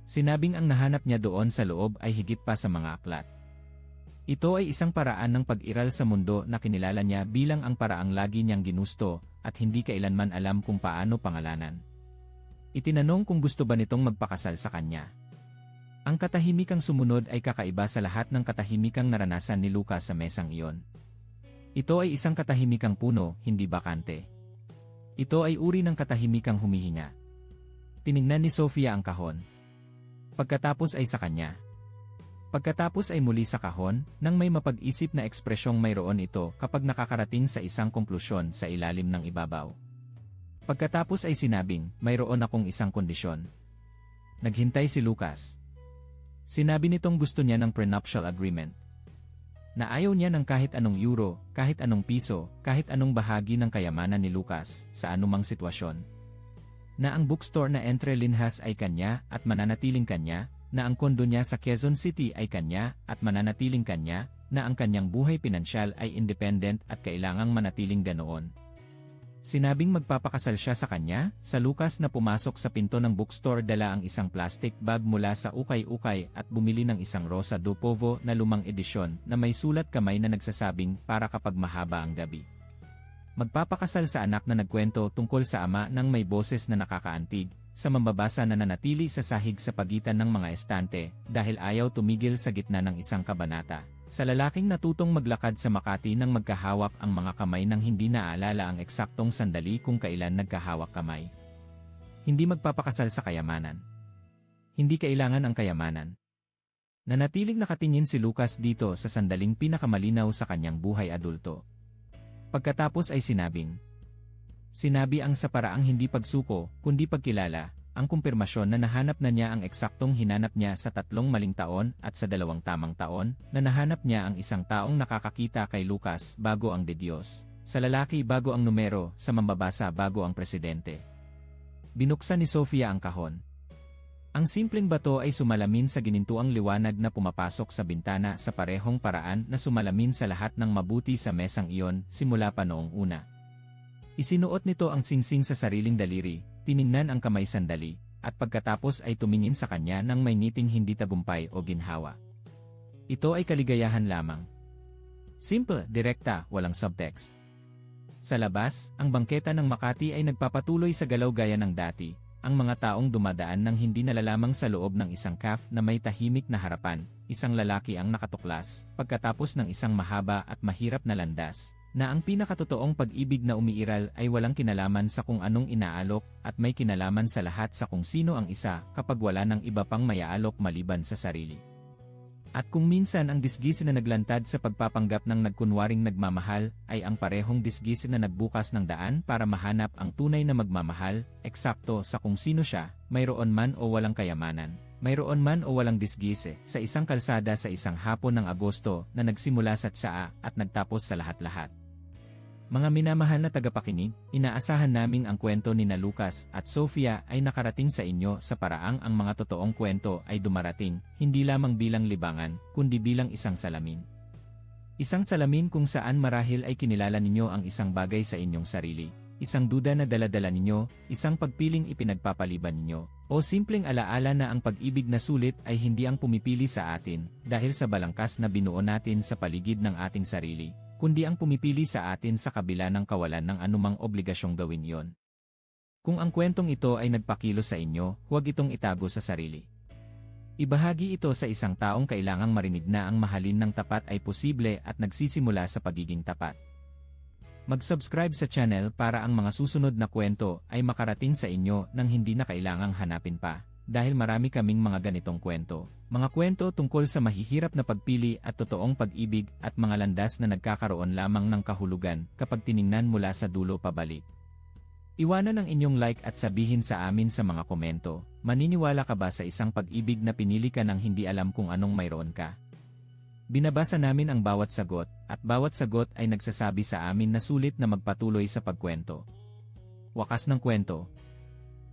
Sinabing ang nahanap niya doon sa loob ay higit pa sa mga aklat. Ito ay isang paraan ng pag-iral sa mundo na kinilala niya bilang ang paraang lagi niyang ginusto at hindi kailanman alam kung paano pangalanan. Itinanong kung gusto ba nitong magpakasal sa kanya. Ang katahimikang sumunod ay kakaiba sa lahat ng katahimikang naranasan ni Lucas sa mesang iyon. Ito ay isang katahimikang puno, hindi bakante. Ito ay uri ng katahimikang humihinga. Tiningnan ni Sofia ang kahon. Pagkatapos ay sa kanya. Pagkatapos ay muli sa kahon, nang may mapag-isip na ekspresyong mayroon ito kapag nakakarating sa isang konklusyon sa ilalim ng ibabaw. Pagkatapos ay sinabing, mayroon akong isang kondisyon. Naghintay si Lucas. Sinabi nitong gusto niya ng prenuptial agreement. Na ayaw niya ng kahit anong euro, kahit anong piso, kahit anong bahagi ng kayamanan ni Lucas, sa anumang sitwasyon. Na ang bookstore na Entre Linhas ay kanya at mananatiling kanya, na ang kondo niya sa Quezon City ay kanya at mananatiling kanya, na ang kanyang buhay pinansyal ay independent at kailangang manatiling ganoon. Sinabing magpapakasal siya sa kanya, sa Lucas na pumasok sa pinto ng bookstore dala ang isang plastic bag mula sa ukay-ukay at bumili ng isang Rosa do Povo na lumang edisyon na may sulat kamay na nagsasabing para kapag mahaba ang gabi. Magpapakasal sa anak na nagkwento tungkol sa ama ng may boses na nakakaantig, sa mambabasa na nanatili sa sahig sa pagitan ng mga estante dahil ayaw tumigil sa gitna ng isang kabanata. Sa lalaking natutong maglakad sa Makati nang magkahawak ang mga kamay nang hindi naaalala ang eksaktong sandali kung kailan nagkahawak kamay. Hindi magpapakasal sa kayamanan. Hindi kailangan ang kayamanan. Nanatiling nakatingin si Lucas dito sa sandaling pinakamalinaw sa kanyang buhay adulto. Pagkatapos ay sinabi ang sa paraang hindi pagsuko, kundi pagkilala, ang kumpirmasyon na nahanap na niya ang eksaktong hinanap niya sa 3 maling taon at sa 2 tamang taon, na nahanap niya ang isang taong nakakakita kay Lucas bago ang de Diyos, sa lalaki bago ang numero, sa mambabasa bago ang presidente. Binuksan ni Sofia ang kahon. Ang simpleng bato ay sumalamin sa ginintuang liwanag na pumapasok sa bintana sa parehong paraan na sumalamin sa lahat ng mabuti sa mesang iyon simula pa noong una. Isinuot nito ang singsing sa sariling daliri, tiningnan ang kamay sandali, at pagkatapos ay tumingin sa kanya ng may ngiting hindi tagumpay o ginhawa. Ito ay kaligayahan lamang. Simple, direkta, walang subtext. Sa labas, ang bangketa ng Makati ay nagpapatuloy sa galaw gaya ng dati. Ang mga taong dumadaan ng hindi nalalamang sa loob ng isang cafe na may tahimik na harapan, isang lalaki ang nakatuklas, pagkatapos ng isang mahaba at mahirap na landas, na ang pinakatotoong pag-ibig na umiiral ay walang kinalaman sa kung anong inaalok at may kinalaman sa lahat sa kung sino ang isa kapag wala ng iba pang mayaalok maliban sa sarili. At kung minsan ang disgis na naglantad sa pagpapanggap ng nagkunwaring nagmamahal ay ang parehong disgis na nagbukas ng daan para mahanap ang tunay na magmamahal, eksakto sa kung sino siya, mayroon man o walang kayamanan, mayroon man o walang disgis sa isang kalsada sa isang hapon ng Agosto na nagsimula sa tsaa at nagtapos sa lahat-lahat. Mga minamahal na tagapakinig, inaasahan naming ang kwento ni na Lucas at Sofia ay nakarating sa inyo sa paraang ang mga totoong kwento ay dumarating, hindi lamang bilang libangan, kundi bilang isang salamin. Isang salamin kung saan marahil ay kinilala ninyo ang isang bagay sa inyong sarili, isang duda na daladala ninyo, isang pagpiling ipinagpapaliban ninyo, o simpleng alaala na ang pag-ibig na sulit ay hindi ang pumipili sa atin dahil sa balangkas na binuo natin sa paligid ng ating sarili, kundi ang pumipili sa atin sa kabila ng kawalan ng anumang obligasyong gawin yon. Kung ang kwentong ito ay nagpakilos sa inyo, huwag itong itago sa sarili. Ibahagi ito sa isang taong kailangang marinig na ang mahalin ng tapat ay posible at nagsisimula sa pagiging tapat. Mag-subscribe sa channel para ang mga susunod na kwento ay makarating sa inyo nang hindi na kailangang hanapin pa. Dahil marami kaming mga ganitong kwento. Mga kwento tungkol sa mahihirap na pagpili at totoong pag-ibig at mga landas na nagkakaroon lamang ng kahulugan kapag tiningnan mula sa dulo pabalik. Iwanan ang inyong like at sabihin sa amin sa mga komento, maniniwala ka ba sa isang pag-ibig na pinili ka nang hindi alam kung anong mayroon ka? Binabasa namin ang bawat sagot, at bawat sagot ay nagsasabi sa amin na sulit na magpatuloy sa pagkwento. Wakas ng kwento.